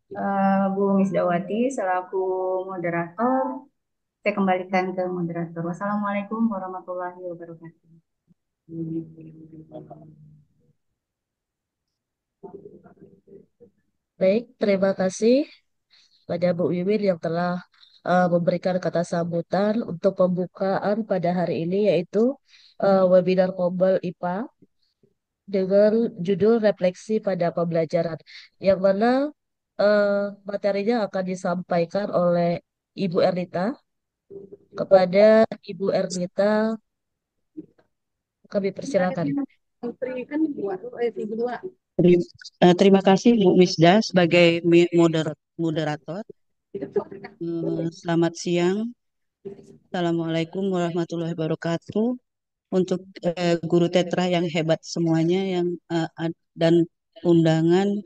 Bu Misdawati selaku moderator. Saya kembalikan ke moderator. Wassalamualaikum warahmatullahi wabarakatuh. Baik, terima kasih pada Bu Wiwin yang telah memberikan kata sambutan untuk pembukaan pada hari ini yaitu webinar Kombel IPA dengan judul Refleksi pada Pembelajaran yang mana eh, materinya akan disampaikan oleh Ibu Ernita. Kepada Ibu Ernita kami persilakan. Terima kasih Bu Misda sebagai moderator. Selamat siang. Assalamualaikum warahmatullahi wabarakatuh. Untuk guru tetra yang hebat semuanya dan undangan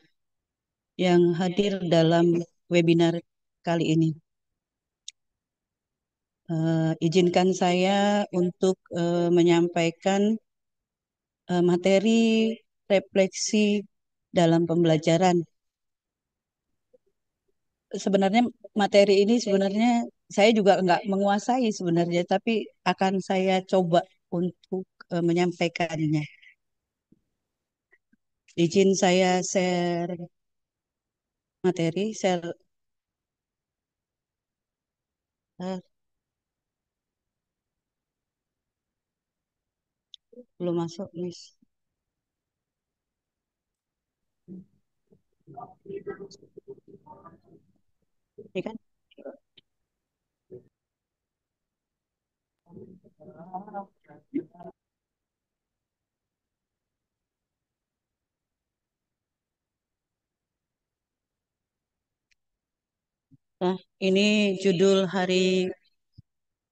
yang hadir dalam webinar kali ini. Izinkan saya untuk menyampaikan materi refleksi dalam pembelajaran. Sebenarnya materi ini sebenarnya saya juga nggak menguasai sebenarnya, tapi akan saya coba untuk menyampaikannya. Izin saya share materi, eh, belum masuk, Miss. Ini kan? Nah, ini judul hari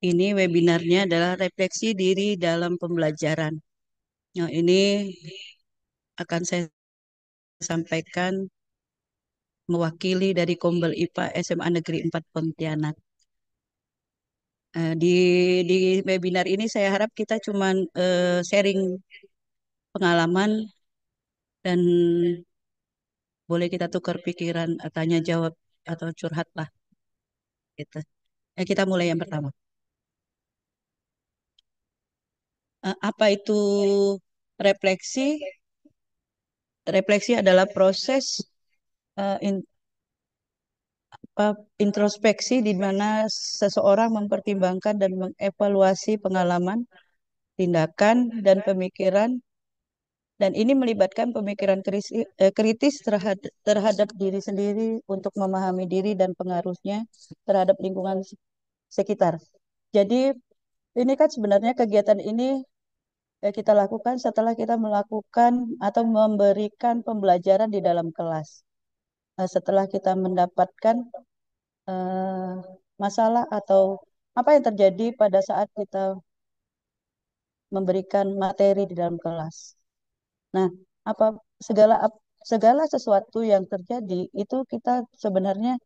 ini webinarnya adalah refleksi diri dalam pembelajaran. Nah, ini akan saya sampaikan mewakili dari Kombel IPA SMA Negeri 4 Pontianak. Di webinar ini saya harap kita cuman sharing pengalaman dan boleh kita tukar pikiran, tanya jawab atau curhat lah gitu. Kita mulai yang pertama. Apa itu refleksi? Refleksi adalah proses eh, in- introspeksi di mana seseorang mempertimbangkan dan mengevaluasi pengalaman, tindakan, dan pemikiran. Dan ini melibatkan pemikiran kritis terhadap diri sendiri untuk memahami diri dan pengaruhnya terhadap lingkungan sekitar. Jadi ini kan sebenarnya kegiatan ini kita lakukan setelah kita melakukan atau memberikan pembelajaran di dalam kelas. Setelah kita mendapatkan eh, masalah atau apa yang terjadi pada saat kita memberikan materi di dalam kelas. Nah, apa segala segala sesuatu yang terjadi itu kita sebenarnya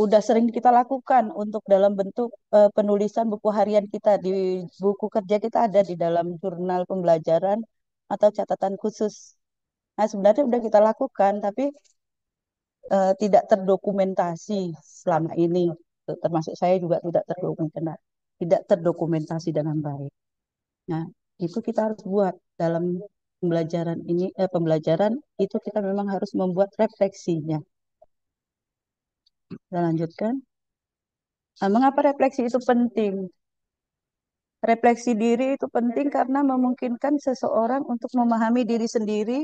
udah sering kita lakukan untuk dalam bentuk penulisan buku harian kita di buku kerja kita ada di dalam jurnal pembelajaran atau catatan khusus. Nah, sebenarnya udah kita lakukan tapi tidak terdokumentasi selama ini. Termasuk saya juga tidak terdokumentasi dengan baik. Nah, itu kita harus buat dalam pembelajaran itu kita memang harus membuat refleksinya. Kita lanjutkan. Nah, mengapa refleksi itu penting? Refleksi diri itu penting karena memungkinkan seseorang untuk memahami diri sendiri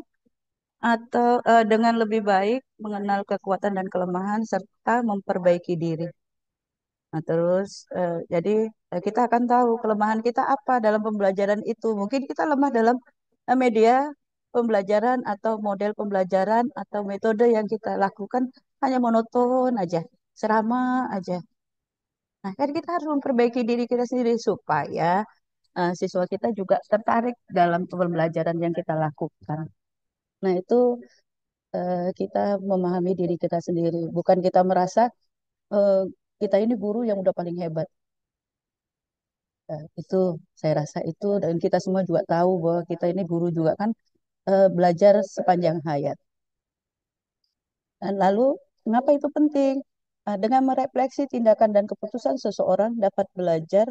atau dengan lebih baik mengenal kekuatan dan kelemahan serta memperbaiki diri. Nah, terus jadi kita akan tahu kelemahan kita apa dalam pembelajaran itu. Mungkin kita lemah dalam media pembelajaran atau model pembelajaran atau metode yang kita lakukan hanya monoton aja, serama aja. Nah, kan kita harus memperbaiki diri kita sendiri supaya siswa kita juga tertarik dalam pembelajaran yang kita lakukan. Nah, itu kita memahami diri kita sendiri, bukan kita merasa eh, kita ini guru yang udah paling hebat. Itu saya rasa itu dan kita semua juga tahu bahwa kita ini guru juga kan belajar sepanjang hayat. Dan lalu Mengapa itu penting? Dengan merefleksi tindakan dan keputusan seseorang dapat belajar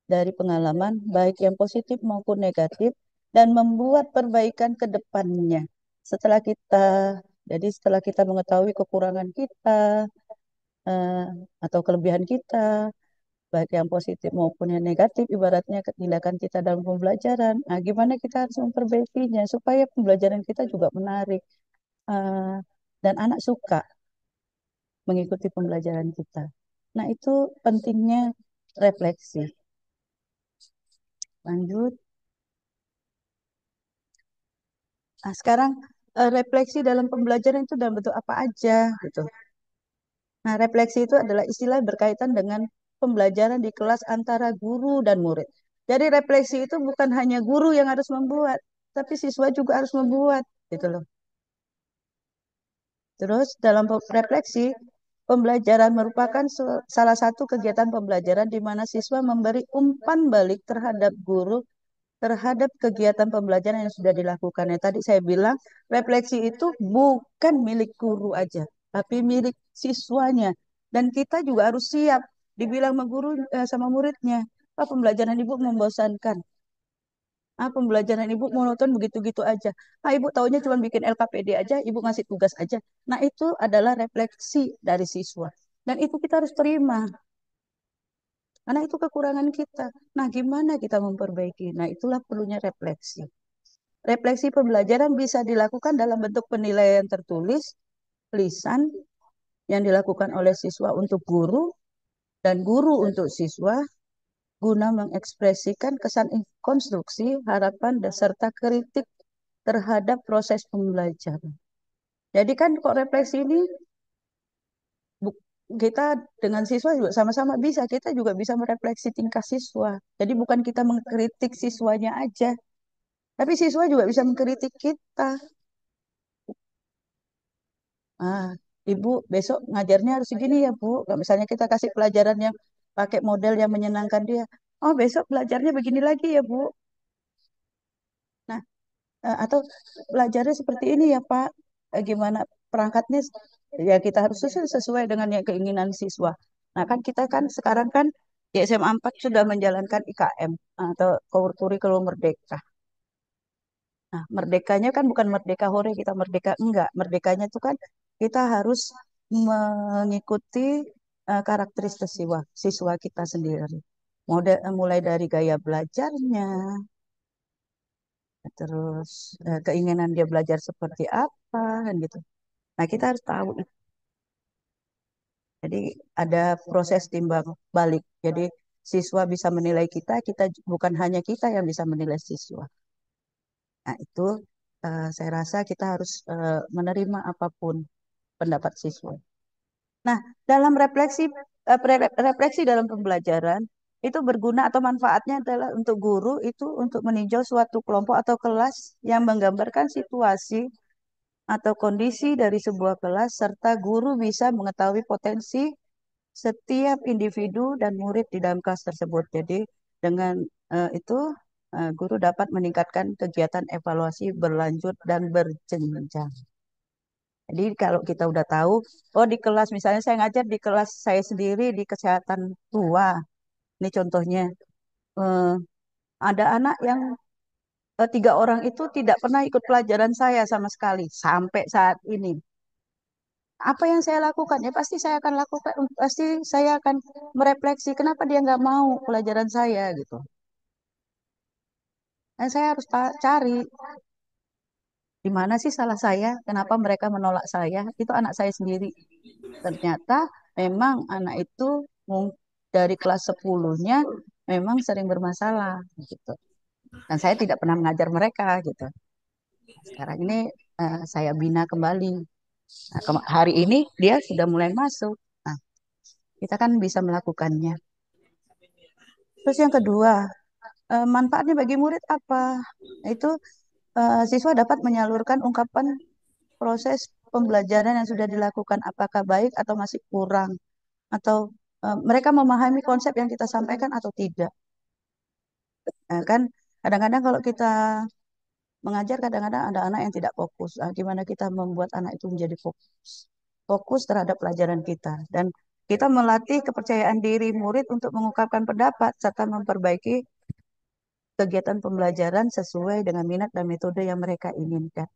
dari pengalaman, baik yang positif maupun negatif, dan membuat perbaikan ke depannya. Setelah kita, jadi setelah kita mengetahui kekurangan kita, eh, atau kelebihan kita, baik yang positif maupun yang negatif, ibaratnya tindakan kita dalam pembelajaran. Nah, gimana kita harus memperbaikinya supaya pembelajaran kita juga menarik, eh, dan anak suka mengikuti pembelajaran kita. Nah, itu pentingnya refleksi. Lanjut. Nah, sekarang refleksi dalam pembelajaran itu dalam bentuk apa aja gitu. Nah, refleksi itu adalah istilah berkaitan dengan pembelajaran di kelas antara guru dan murid. Jadi refleksi itu bukan hanya guru yang harus membuat, tapi siswa juga harus membuat gitu loh. Terus dalam refleksi, pembelajaran merupakan salah satu kegiatan pembelajaran di mana siswa memberi umpan balik terhadap guru terhadap kegiatan pembelajaran yang sudah dilakukan. Ya, tadi saya bilang refleksi itu bukan milik guru aja, tapi milik siswanya. Dan kita juga harus siap dibilang sama guru, sama muridnya, "Pak, pembelajaran ibu membosankan. Pembelajaran ibu monoton begitu-gitu aja. Ibu taunya cuma bikin LKPD aja, ibu ngasih tugas aja." Nah, itu adalah refleksi dari siswa. Dan itu kita harus terima. Karena itu kekurangan kita. Nah, gimana kita memperbaiki? Nah, itulah perlunya refleksi. Refleksi pembelajaran bisa dilakukan dalam bentuk penilaian tertulis, lisan, yang dilakukan oleh siswa untuk guru, dan guru untuk siswa, guna mengekspresikan kesan konstruksi, harapan, serta kritik terhadap proses pembelajaran. Jadi kan kok refleksi ini kita dengan siswa juga sama-sama bisa, kita juga bisa merefleksi tingkah siswa. Jadi bukan kita mengkritik siswanya aja, tapi siswa juga bisa mengkritik kita. Ah, Ibu besok ngajarnya harus segini ya, Bu. Kalau misalnya kita kasih pelajaran yang pakai model yang menyenangkan dia. Oh, besok belajarnya begini lagi ya, Bu. Nah, atau belajarnya seperti ini ya, Pak. Gimana perangkatnya? Ya kita harus susun sesuai dengan yang keinginan siswa. Nah, kan kita kan sekarang kan di SMA 4 sudah menjalankan IKM atau kurikulum merdeka. Nah, merdekanya kan bukan merdeka hore kita merdeka, enggak. Merdekanya itu kan kita harus mengikuti karakteristik siswa kita sendiri. Mulai dari gaya belajarnya, terus keinginan dia belajar seperti apa, kan gitu. Nah, kita harus tahu. Jadi ada proses timbang balik. Jadi siswa bisa menilai kita, kita bukan hanya kita yang bisa menilai siswa. Nah, itu saya rasa kita harus menerima apapun pendapat siswa. Nah, dalam refleksi dalam pembelajaran itu berguna atau manfaatnya adalah untuk guru itu untuk meninjau suatu kelompok atau kelas yang menggambarkan situasi atau kondisi dari sebuah kelas serta guru bisa mengetahui potensi setiap individu dan murid di dalam kelas tersebut. Jadi dengan itu guru dapat meningkatkan kegiatan evaluasi berlanjut dan berjenjang. Jadi kalau kita udah tahu, oh di kelas misalnya saya ngajar di kelas saya sendiri di kesehatan tua, ini contohnya, eh, ada anak yang 3 orang itu tidak pernah ikut pelajaran saya sama sekali sampai saat ini. Apa yang saya lakukan? Ya pasti saya akan lakukan, pasti saya akan merefleksi kenapa dia nggak mau pelajaran saya gitu. Dan saya harus cari di mana sih salah saya, kenapa mereka menolak saya? Itu anak saya sendiri. Ternyata memang anak itu dari kelas 10-nya memang sering bermasalah gitu. Dan saya tidak pernah mengajar mereka gitu. Sekarang ini saya bina kembali. Nah, hari ini dia sudah mulai masuk. Nah, kita kan bisa melakukannya. Terus yang kedua, manfaatnya bagi murid apa? Itu siswa dapat menyalurkan ungkapan proses pembelajaran yang sudah dilakukan, apakah baik atau masih kurang, atau mereka memahami konsep yang kita sampaikan atau tidak. Kan kadang-kadang kalau kita mengajar, kadang-kadang ada anak yang tidak fokus. Gimana kita membuat anak itu menjadi fokus? fokus terhadap pelajaran kita. Dan kita melatih kepercayaan diri murid untuk mengungkapkan pendapat serta memperbaiki kegiatan pembelajaran sesuai dengan minat dan metode yang mereka inginkan.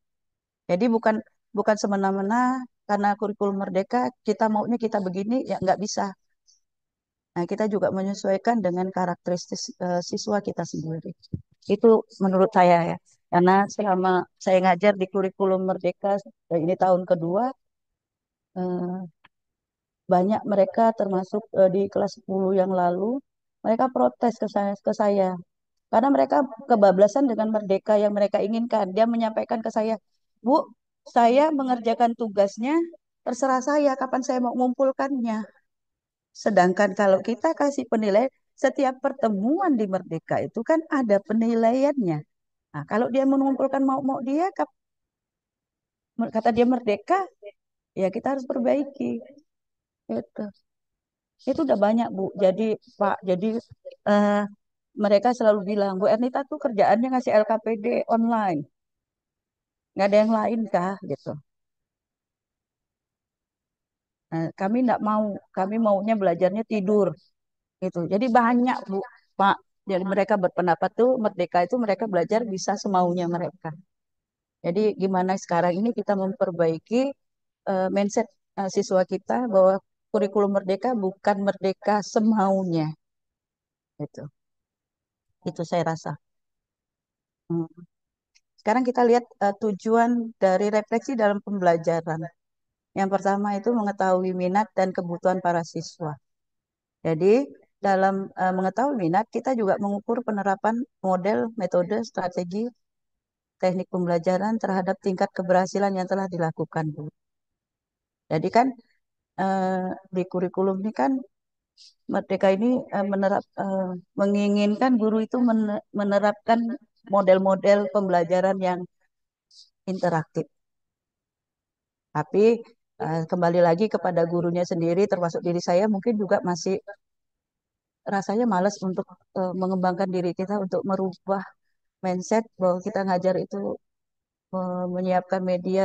Jadi bukan bukan semena-mena karena kurikulum merdeka kita maunya kita begini ya nggak bisa. Nah, kita juga menyesuaikan dengan karakteristik siswa kita sendiri. Itu menurut saya ya. Karena selama saya ngajar di kurikulum merdeka ini tahun kedua, eh, banyak mereka termasuk di kelas 10 yang lalu, mereka protes ke saya. Karena mereka kebablasan dengan merdeka yang mereka inginkan. Dia menyampaikan ke saya, Bu, saya mengerjakan tugasnya, terserah saya kapan saya mau mengumpulkannya. Sedangkan kalau kita kasih penilaian, setiap pertemuan di Merdeka itu kan ada penilaiannya. Nah, kalau dia mengumpulkan mau-mau dia, kata dia merdeka, ya kita harus perbaiki. Itu, itu udah banyak, Bu. Jadi, Pak, jadi eh, mereka selalu bilang, Bu Ernita tuh kerjaannya ngasih LKPD online. Nggak ada yang lain kah? Gitu. Nah, kami nggak mau, kami maunya belajarnya tidur. Gitu. Jadi banyak, Bu, Pak. Jadi mereka berpendapat tuh merdeka itu mereka belajar bisa semaunya mereka. Jadi gimana sekarang ini kita memperbaiki mindset siswa kita bahwa kurikulum merdeka bukan merdeka semaunya. Itu saya rasa. Hmm. Sekarang kita lihat tujuan dari refleksi dalam pembelajaran. Yang pertama itu mengetahui minat dan kebutuhan para siswa. Jadi dalam mengetahui minat, kita juga mengukur penerapan model, metode, strategi, teknik pembelajaran terhadap tingkat keberhasilan yang telah dilakukan, Bu. Jadi kan eh, di kurikulum ini kan Merdeka ini menginginkan guru itu menerapkan model-model pembelajaran yang interaktif. Tapi kembali lagi kepada gurunya sendiri, termasuk diri saya mungkin juga masih rasanya malas untuk mengembangkan diri kita untuk merubah mindset bahwa kita ngajar itu menyiapkan media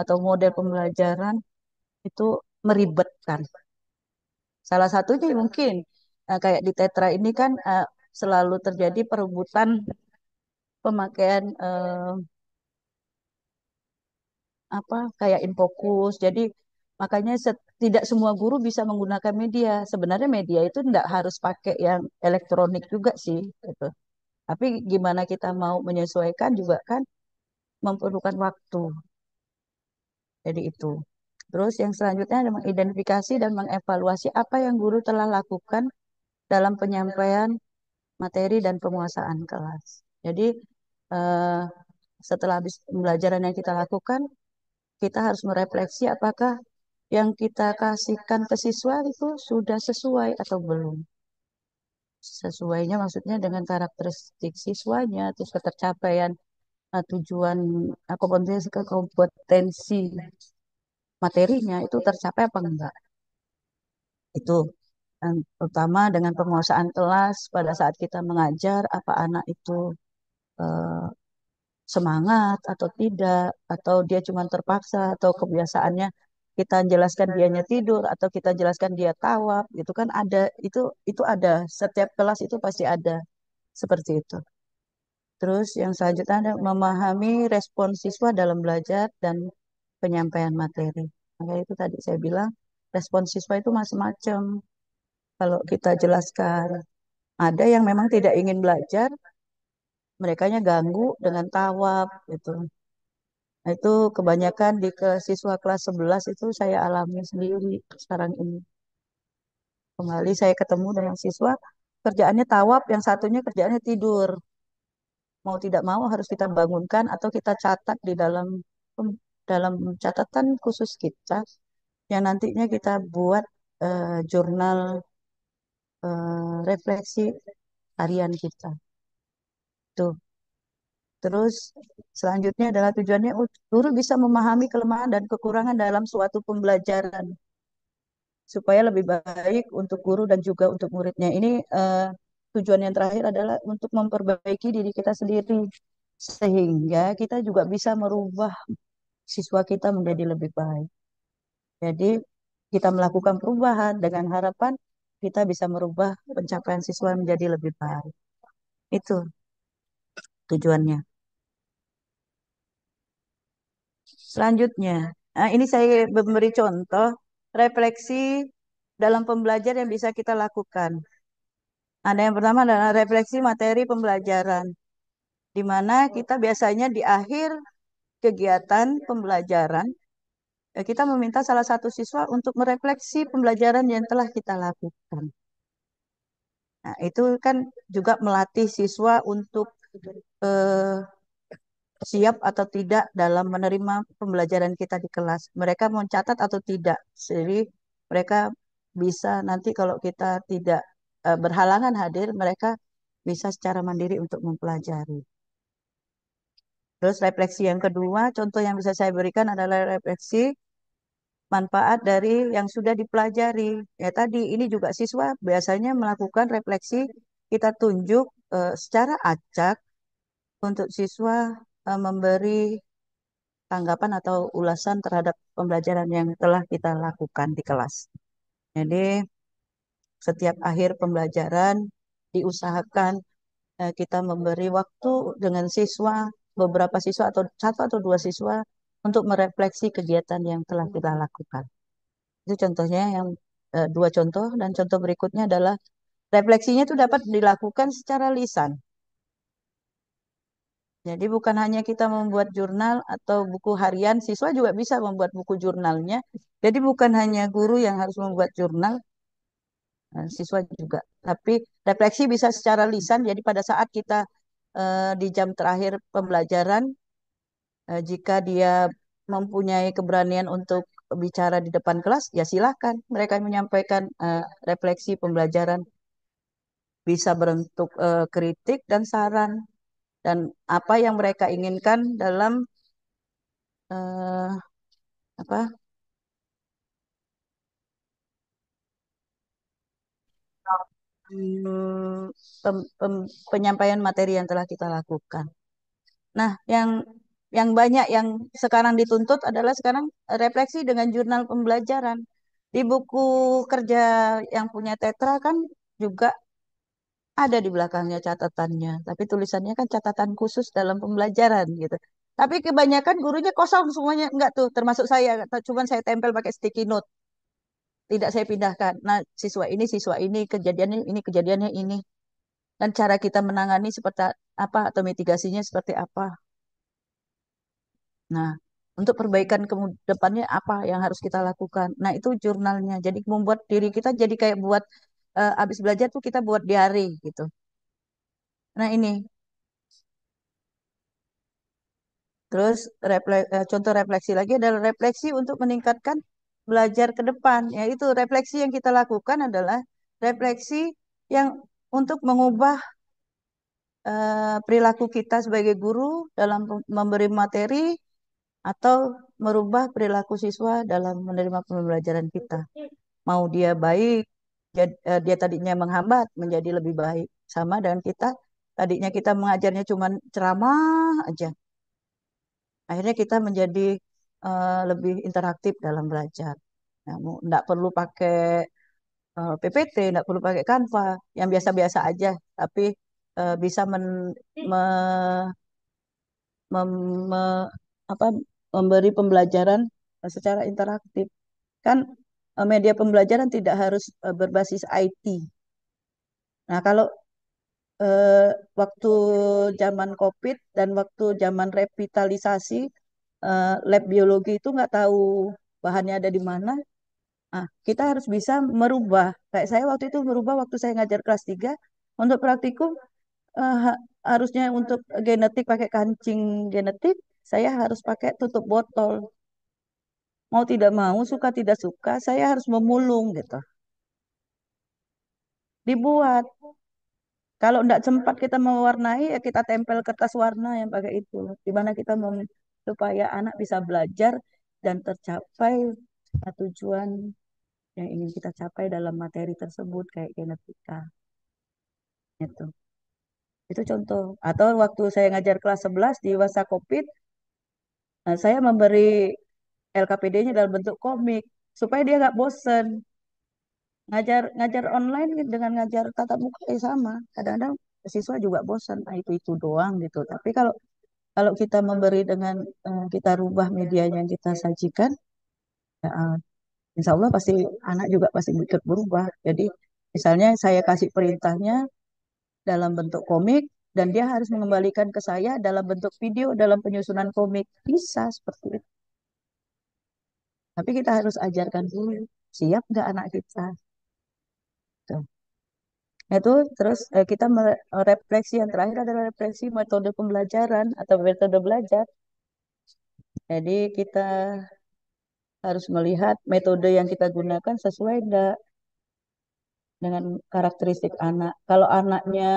atau model pembelajaran itu meribetkan. Salah satunya mungkin kayak di Tetra ini kan selalu terjadi perebutan pemakaian apa kayak infokus. Jadi makanya tidak semua guru bisa menggunakan media. Sebenarnya media itu tidak harus pakai yang elektronik juga sih, gitu. Tapi gimana kita mau menyesuaikan juga kan memerlukan waktu. Jadi itu. Terus yang selanjutnya adalah mengidentifikasi dan mengevaluasi apa yang guru telah lakukan dalam penyampaian materi dan penguasaan kelas. Jadi eh, setelah habis pembelajaran yang kita lakukan, kita harus merefleksi apakah yang kita kasihkan ke siswa itu sudah sesuai atau belum. Sesuainya maksudnya dengan karakteristik siswanya, terus ketercapaian tujuan kompetensi materinya itu tercapai apa enggak. Itu terutama dengan penguasaan kelas pada saat kita mengajar, apa anak itu eh, semangat atau tidak, atau dia cuma terpaksa, atau kebiasaannya kita jelaskan dianya tidur, atau kita jelaskan dia tawab, itu kan ada, itu ada, setiap kelas itu pasti ada seperti itu. Terus yang selanjutnya ada memahami respon siswa dalam belajar dan penyampaian materi. Maka itu tadi saya bilang, respon siswa itu macam-macam. Kalau kita jelaskan, ada yang memang tidak ingin belajar, merekanya ganggu dengan tawab, gitu. Nah, itu kebanyakan di ke siswa kelas 11 itu saya alami sendiri sekarang ini. Kembali saya ketemu dengan siswa, kerjaannya tawab, yang satunya kerjaannya tidur. Mau tidak mau harus kita bangunkan atau kita catat di dalam catatan khusus kita yang nantinya kita buat jurnal refleksi harian kita. Tuh. Terus selanjutnya adalah tujuannya guru bisa memahami kelemahan dan kekurangan dalam suatu pembelajaran supaya lebih baik untuk guru dan juga untuk muridnya. Ini tujuan yang terakhir adalah untuk memperbaiki diri kita sendiri sehingga kita juga bisa merubah siswa kita menjadi lebih baik. Jadi kita melakukan perubahan dengan harapan kita bisa merubah pencapaian siswa menjadi lebih baik. Itu tujuannya. Selanjutnya, ini saya memberi contoh refleksi dalam pembelajaran yang bisa kita lakukan. Ada yang pertama adalah refleksi materi pembelajaran, di mana kita biasanya di akhir kegiatan pembelajaran, kita meminta salah satu siswa untuk merefleksi pembelajaran yang telah kita lakukan. Nah, itu kan juga melatih siswa untuk eh, siap atau tidak dalam menerima pembelajaran kita di kelas. Mereka mencatat atau tidak. Jadi mereka bisa nanti kalau kita tidak berhalangan hadir, mereka bisa secara mandiri untuk mempelajari. Terus refleksi yang kedua, contoh yang bisa saya berikan adalah refleksi manfaat dari yang sudah dipelajari. Ya tadi ini juga siswa biasanya melakukan refleksi, kita tunjuk secara acak untuk siswa memberi tanggapan atau ulasan terhadap pembelajaran yang telah kita lakukan di kelas. Jadi setiap akhir pembelajaran diusahakan kita memberi waktu dengan siswa, beberapa siswa atau satu atau dua siswa untuk merefleksi kegiatan yang telah kita lakukan. Itu contohnya yang dua contoh, dan contoh berikutnya adalah refleksinya itu dapat dilakukan secara lisan. Jadi bukan hanya kita membuat jurnal atau buku harian, siswa juga bisa membuat buku jurnalnya. Jadi bukan hanya guru yang harus membuat jurnal, siswa juga. Tapi refleksi bisa secara lisan. Jadi pada saat kita di jam terakhir pembelajaran, jika dia mempunyai keberanian untuk bicara di depan kelas, ya silakan mereka menyampaikan refleksi pembelajaran, bisa bentuk kritik dan saran, dan apa yang mereka inginkan dalam eh, apa hmm, penyampaian materi yang telah kita lakukan. Nah, yang banyak yang sekarang dituntut adalah sekarang refleksi dengan jurnal pembelajaran. Di buku kerja yang punya Tetra kan juga ada di belakangnya catatannya, tapi tulisannya kan catatan khusus dalam pembelajaran gitu. Tapi kebanyakan gurunya kosong semuanya, enggak tuh, termasuk saya, cuman saya tempel pakai sticky note, tidak saya pindahkan. Nah, siswa ini kejadiannya ini kejadiannya ini, dan cara kita menangani seperti apa atau mitigasinya seperti apa. Nah, untuk perbaikan ke depannya apa yang harus kita lakukan. Nah, itu jurnalnya. Jadi membuat diri kita jadi kayak buat habis belajar tuh kita buat diary gitu. Nah, ini terus contoh refleksi lagi adalah refleksi untuk meningkatkan belajar ke depan. Yaitu refleksi yang kita lakukan adalah refleksi yang untuk mengubah perilaku kita sebagai guru dalam memberi materi atau merubah perilaku siswa dalam menerima pembelajaran kita. Mau dia baik, dia tadinya menghambat menjadi lebih baik. Sama dengan kita, tadinya kita mengajarnya cuma ceramah aja. Akhirnya kita menjadi lebih interaktif dalam belajar. Nah, nggak perlu pakai PPT, nggak perlu pakai Canva, yang biasa-biasa aja, tapi bisa me- mem- me- apa, memberi pembelajaran secara interaktif. Kan media pembelajaran tidak harus berbasis IT. Nah, kalau eh, waktu zaman COVID dan waktu zaman revitalisasi, lab biologi itu nggak tahu bahannya ada di mana. Kita harus bisa merubah. Kayak saya waktu itu merubah waktu saya ngajar kelas 3 untuk praktikum, harusnya untuk genetik pakai kancing genetik, saya harus pakai tutup botol. Mau tidak mau, suka tidak suka, saya harus memulung gitu. Dibuat. Kalau tidak sempat kita mewarnai, ya kita tempel kertas warna yang pakai itu. Di mana kita mau supaya anak bisa belajar dan tercapai tujuan yang ingin kita capai dalam materi tersebut kayak genetika. Itu. Itu contoh. Atau waktu saya ngajar kelas 11 di masa COVID, saya memberi LKPD-nya dalam bentuk komik. supaya dia nggak bosen. Ngajar ngajar online dengan ngajar tatap muka ya sama. Kadang-kadang siswa juga bosan, ah, itu doang gitu. Tapi kalau kalau kita memberi dengan kita rubah medianya yang kita sajikan, ya, insya Allah pasti anak juga pasti ikut berubah. Jadi misalnya saya kasih perintahnya dalam bentuk komik dan dia harus mengembalikan ke saya dalam bentuk video dalam penyusunan komik. Bisa seperti itu. Tapi kita harus ajarkan dulu. Siap nggak anak kita? Tuh. Itu terus kita refleksi yang terakhir adalah refleksi metode pembelajaran atau metode belajar. Jadi kita harus melihat metode yang kita gunakan sesuai enggak dengan karakteristik anak. Kalau anaknya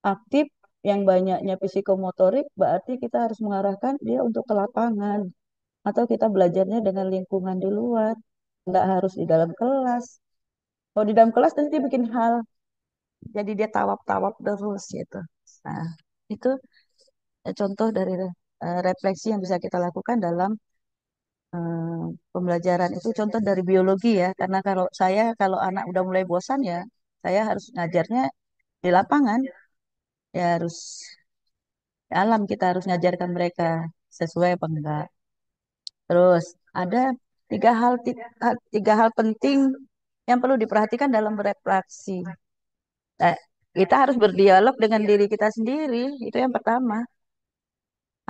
aktif yang banyaknya psikomotorik, berarti kita harus mengarahkan dia untuk ke lapangan. Atau kita belajarnya dengan lingkungan di luar. Nggak harus di dalam kelas. Kalau di dalam kelas nanti dia bikin hal. Jadi dia tawap-tawap terus gitu. Nah, itu contoh dari refleksi yang bisa kita lakukan dalam pembelajaran. Itu contoh dari biologi ya. Karena kalau anak udah mulai bosan ya, saya harus ngajarnya di lapangan. Ya harus alam kita harus ngajarkan mereka sesuai apa enggak. Terus ada tiga hal penting yang perlu diperhatikan dalam berefleksi. Nah, kita harus berdialog dengan diri kita sendiri. Itu yang pertama.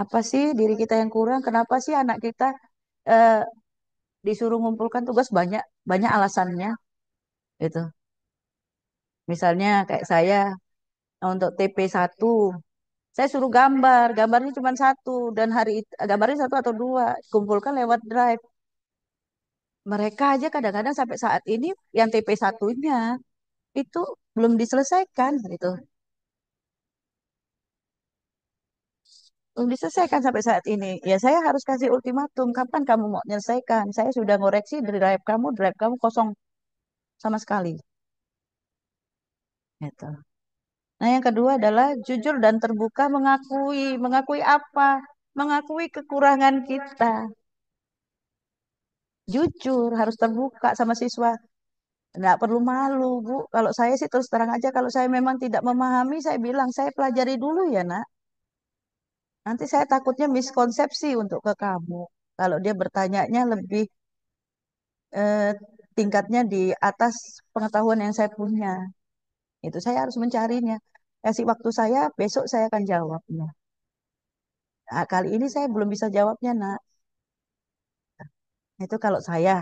Apa sih diri kita yang kurang? Kenapa sih anak kita eh, disuruh ngumpulkan tugas banyak banyak alasannya gitu. Misalnya kayak saya untuk TP1, saya suruh gambarnya cuma satu dan hari itu gambarnya satu atau dua, kumpulkan lewat Drive. Mereka aja kadang-kadang sampai saat ini yang TP1-nya itu belum diselesaikan gitu. Belum diselesaikan sampai saat ini. Ya saya harus kasih ultimatum, kapan kamu mau menyelesaikan? Saya sudah ngoreksi drive kamu kosong sama sekali. Gitu. Nah, yang kedua adalah jujur dan terbuka mengakui. Mengakui apa? Mengakui kekurangan kita. Jujur, harus terbuka sama siswa. Nggak perlu malu, Bu. Kalau saya sih terus terang aja, kalau saya memang tidak memahami, saya bilang, saya pelajari dulu ya, Nak. Nanti saya takutnya miskonsepsi untuk ke kamu. Kalau dia bertanyanya lebih eh, tingkatnya di atas pengetahuan yang saya punya. Itu saya harus mencarinya. Kasih waktu saya, besok saya akan jawabnya. Nah, kali ini saya belum bisa jawabnya, Nak. Itu kalau saya.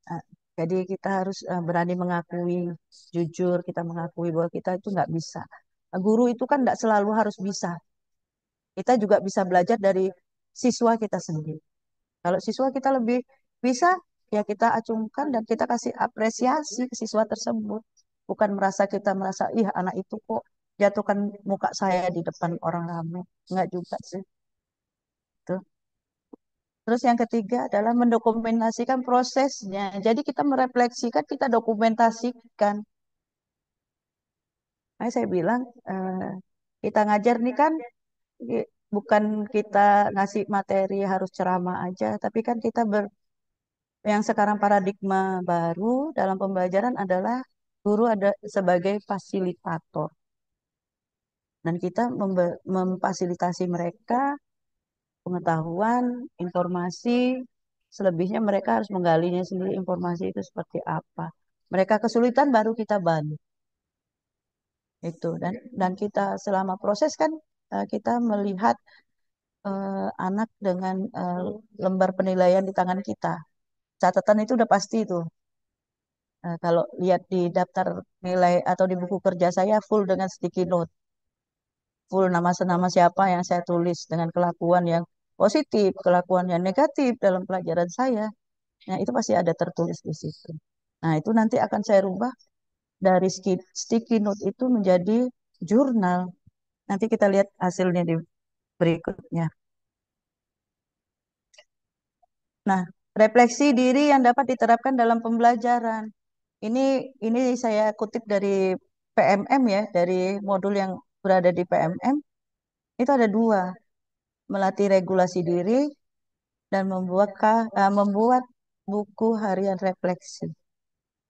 Nah, jadi kita harus berani mengakui, jujur kita mengakui bahwa kita itu nggak bisa. Guru itu kan nggak selalu harus bisa. Kita juga bisa belajar dari siswa kita sendiri. Kalau siswa kita lebih bisa, ya kita acungkan dan kita kasih apresiasi ke siswa tersebut. Bukan merasa, ih anak itu kok jatuhkan muka saya di depan orang ramai. Enggak juga sih. Tuh. Terus yang ketiga adalah mendokumentasikan prosesnya. Jadi kita merefleksikan, kita dokumentasikan. Nah, saya bilang, kita ngajar nih kan bukan kita ngasih materi harus ceramah aja, tapi kan kita yang sekarang paradigma baru dalam pembelajaran adalah guru ada sebagai fasilitator dan kita memfasilitasi mereka pengetahuan, informasi, selebihnya mereka harus menggalinya sendiri informasi itu seperti apa. Mereka kesulitan baru kita bantu itu dan kita selama proses kan kita melihat anak dengan lembar penilaian di tangan kita. Catatan itu udah pasti itu. Kalau lihat di daftar nilai atau di buku kerja saya full dengan sticky note, full nama-nama siapa yang saya tulis dengan kelakuan yang positif, kelakuan yang negatif dalam pelajaran saya. Nah, itu pasti ada tertulis di situ. Nah, itu nanti akan saya rubah dari sticky note itu menjadi jurnal. Nanti kita lihat hasilnya di berikutnya. Nah, refleksi diri yang dapat diterapkan dalam pembelajaran. Ini ini saya kutip dari PMM ya, dari modul yang berada di PMM. Itu ada dua, melatih regulasi diri dan membuat buku harian refleksi.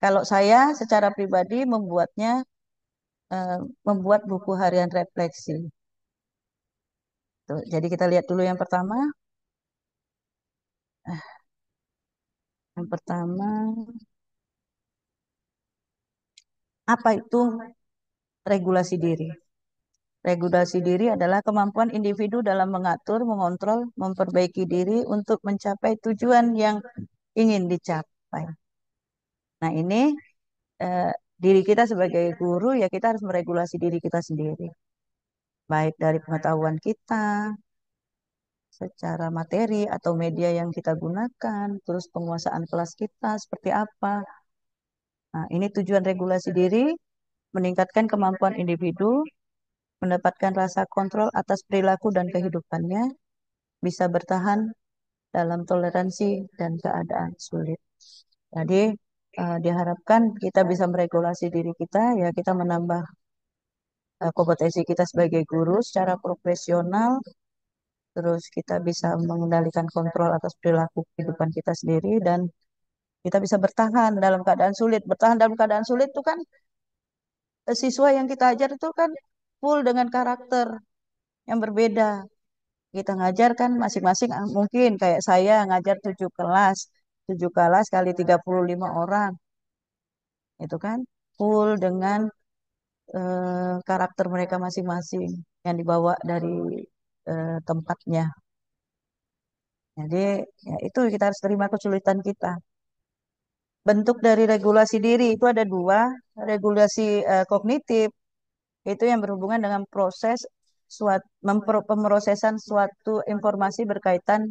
Kalau saya secara pribadi eh, membuat buku harian refleksi. Tuh, jadi kita lihat dulu yang pertama. Eh, Yang pertama, apa itu regulasi diri? Regulasi diri adalah kemampuan individu dalam mengatur, mengontrol, memperbaiki diri untuk mencapai tujuan yang ingin dicapai. Nah, ini eh, diri kita sebagai guru ya kita harus meregulasi diri kita sendiri, baik dari pengetahuan kita secara materi atau media yang kita gunakan, terus penguasaan kelas kita seperti apa. Nah, ini tujuan regulasi diri, meningkatkan kemampuan individu, mendapatkan rasa kontrol atas perilaku dan kehidupannya, bisa bertahan dalam toleransi dan keadaan sulit. Jadi, diharapkan kita bisa meregulasi diri kita, ya kita menambah kompetensi kita sebagai guru secara profesional, terus kita bisa mengendalikan kontrol atas perilaku kehidupan kita sendiri, dan kita bisa bertahan dalam keadaan sulit. Bertahan dalam keadaan sulit itu kan siswa yang kita ajar itu kan full dengan karakter yang berbeda. Kita ngajar kan masing-masing mungkin kayak saya ngajar 7 kelas. 7 kelas kali 35 orang. Itu kan full dengan karakter mereka masing-masing yang dibawa dari tempatnya. Jadi ya itu kita harus terima kesulitan kita. Bentuk dari regulasi diri itu ada dua, regulasi kognitif itu yang berhubungan dengan proses pemrosesan suatu informasi berkaitan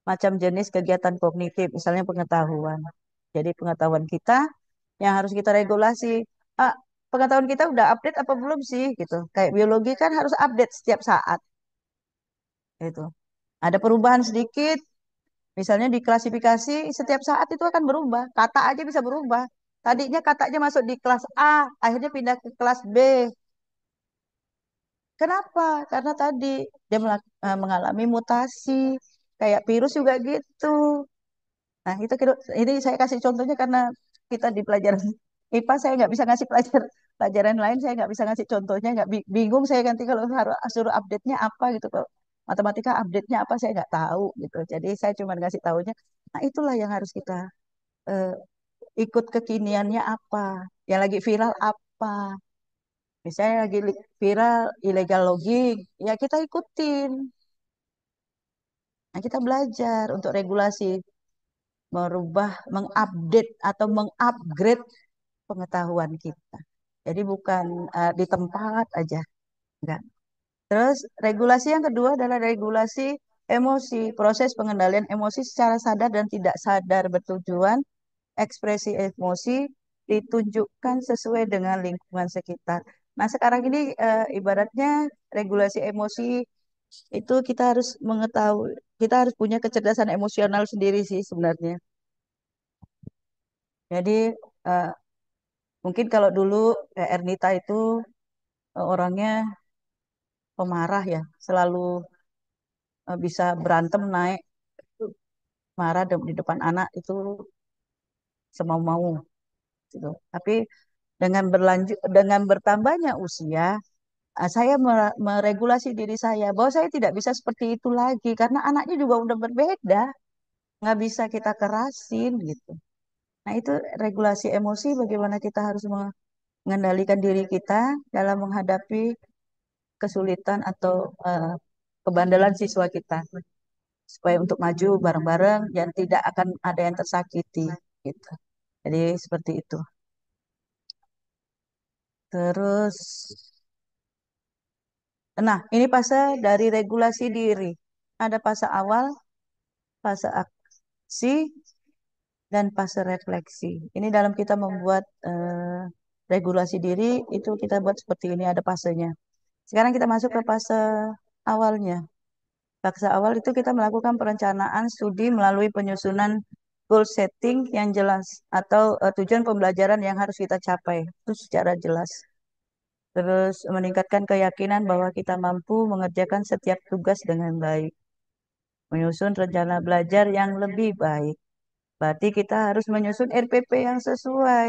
macam jenis kegiatan kognitif, misalnya pengetahuan. Jadi pengetahuan kita yang harus kita regulasi. Ah, pengetahuan kita udah update apa belum sih gitu. Kayak biologi kan harus update setiap saat gitu. Ada perubahan sedikit, misalnya di klasifikasi setiap saat itu akan berubah. Kata aja bisa berubah. Tadinya katanya masuk di kelas A, akhirnya pindah ke kelas B. Kenapa? Karena tadi dia mengalami mutasi. Kayak virus juga gitu. Nah, ini saya kasih contohnya karena kita di pelajaran IPA saya nggak bisa ngasih pelajaran lain, saya nggak bisa ngasih contohnya, nggak bingung saya nanti kalau harus suruh update-nya apa gitu. Kalau matematika update-nya apa saya nggak tahu gitu. Jadi saya cuma ngasih tahunya. Nah, itulah yang harus kita eh, ikut kekiniannya apa, yang lagi viral apa. Misalnya lagi viral illegal logging, ya kita ikutin. Nah, kita belajar untuk regulasi, merubah, mengupdate atau mengupgrade pengetahuan kita. Jadi bukan di tempat aja, enggak. Terus regulasi yang kedua adalah regulasi emosi, proses pengendalian emosi secara sadar dan tidak sadar bertujuan, ekspresi emosi ditunjukkan sesuai dengan lingkungan sekitar. Nah, sekarang ini ibaratnya regulasi emosi itu kita harus mengetahui, kita harus punya kecerdasan emosional sendiri sih sebenarnya. Jadi eh, mungkin kalau dulu Ernita itu orangnya pemarah ya, selalu bisa berantem naik marah di depan anak itu semau-mau gitu. Tapi dengan bertambahnya usia, saya meregulasi diri saya bahwa saya tidak bisa seperti itu lagi karena anaknya juga udah berbeda, nggak bisa kita kerasin gitu. Nah, itu regulasi emosi bagaimana kita harus mengendalikan diri kita dalam menghadapi kesulitan atau kebandelan siswa kita supaya untuk maju bareng-bareng dan tidak akan ada yang tersakiti gitu. Jadi seperti itu. Terus, nah ini fase dari regulasi diri. Ada fase awal, fase aksi, dan fase refleksi. Ini dalam kita membuat regulasi diri itu kita buat seperti ini ada fasenya. Sekarang kita masuk ke fase awalnya. Fase awal itu kita melakukan perencanaan studi melalui penyusunan goal setting yang jelas atau tujuan pembelajaran yang harus kita capai itu secara jelas. Terus meningkatkan keyakinan bahwa kita mampu mengerjakan setiap tugas dengan baik. Menyusun rencana belajar yang lebih baik. Berarti kita harus menyusun RPP yang sesuai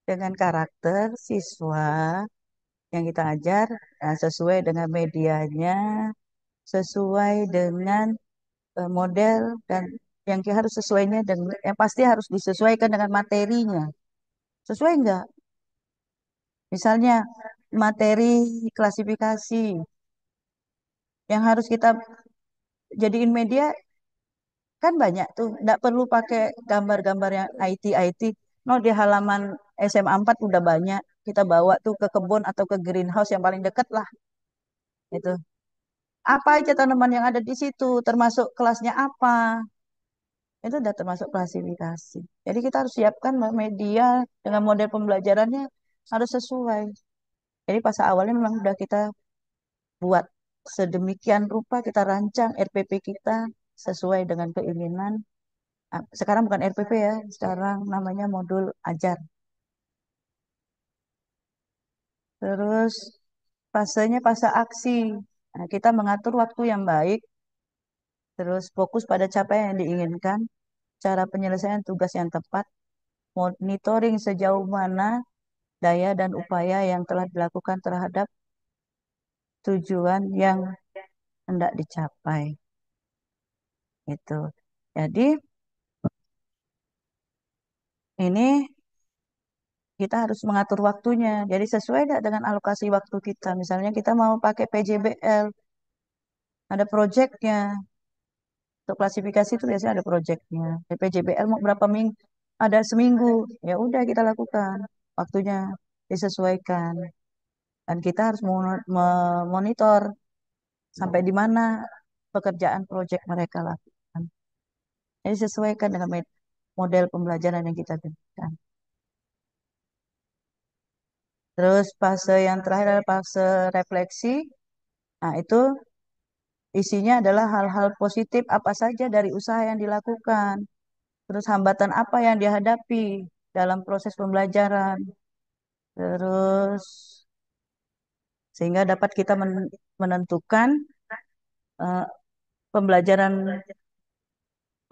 dengan karakter siswa yang kita ajar, nah, sesuai dengan medianya, sesuai dengan model dan yang harus sesuainya dan yang pasti harus disesuaikan dengan materinya. Sesuai enggak? Misalnya materi klasifikasi yang harus kita jadiin media kan banyak tuh. Enggak perlu pakai gambar-gambar yang IT. No, di halaman SMA 4 udah banyak. Kita bawa tuh ke kebun atau ke greenhouse yang paling dekat lah. Itu. Apa aja tanaman yang ada di situ, termasuk kelasnya apa. Itu udah termasuk klasifikasi. Jadi kita harus siapkan media dengan model pembelajarannya harus sesuai. Jadi pas awalnya memang udah kita buat sedemikian rupa, kita rancang RPP kita sesuai dengan keinginan. Sekarang bukan RPP ya, sekarang namanya modul ajar. Terus fasenya fase aksi. Nah, kita mengatur waktu yang baik, terus fokus pada capaian yang diinginkan, cara penyelesaian tugas yang tepat, monitoring sejauh mana daya dan upaya yang telah dilakukan terhadap tujuan yang hendak dicapai. Itu. Jadi ini kita harus mengatur waktunya. Jadi sesuai nggak dengan alokasi waktu kita. Misalnya kita mau pakai PJBL, ada proyeknya. Untuk klasifikasi itu biasanya ada proyeknya. PJBL mau berapa minggu? Ada seminggu. Ya udah kita lakukan. Waktunya disesuaikan. Dan kita harus memonitor sampai di mana pekerjaan proyek mereka lakukan. Jadi sesuaikan dengan model pembelajaran yang kita berikan. Terus fase yang terakhir adalah fase refleksi. Nah, itu isinya adalah hal-hal positif apa saja dari usaha yang dilakukan. Terus hambatan apa yang dihadapi dalam proses pembelajaran. Terus sehingga dapat kita menentukan eh, pembelajaran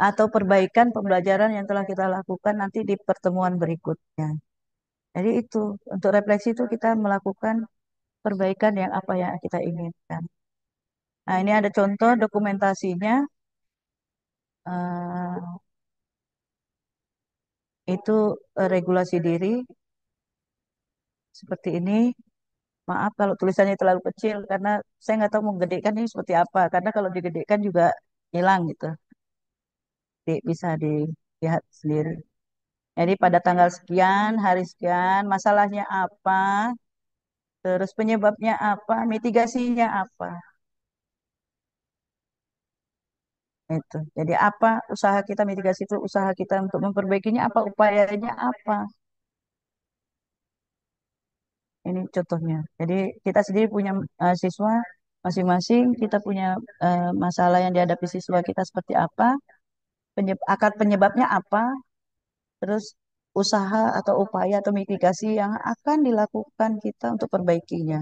atau perbaikan pembelajaran yang telah kita lakukan nanti di pertemuan berikutnya. Jadi itu untuk refleksi itu kita melakukan perbaikan yang apa yang kita inginkan. Nah, ini ada contoh dokumentasinya. eh, itu regulasi diri seperti ini. Maaf kalau tulisannya terlalu kecil karena saya nggak tahu mau gedekan ini seperti apa. Karena kalau digedekan juga hilang gitu. Bisa dilihat sendiri. Jadi pada tanggal sekian, hari sekian, masalahnya apa, terus penyebabnya apa, mitigasinya apa. Itu. Jadi apa usaha kita mitigasi itu, usaha kita untuk memperbaikinya apa, upayanya apa. Ini contohnya. Jadi kita sendiri punya siswa masing-masing, kita punya masalah yang dihadapi siswa kita seperti apa, akar penyebabnya apa, terus usaha atau upaya atau mitigasi yang akan dilakukan kita untuk perbaikinya.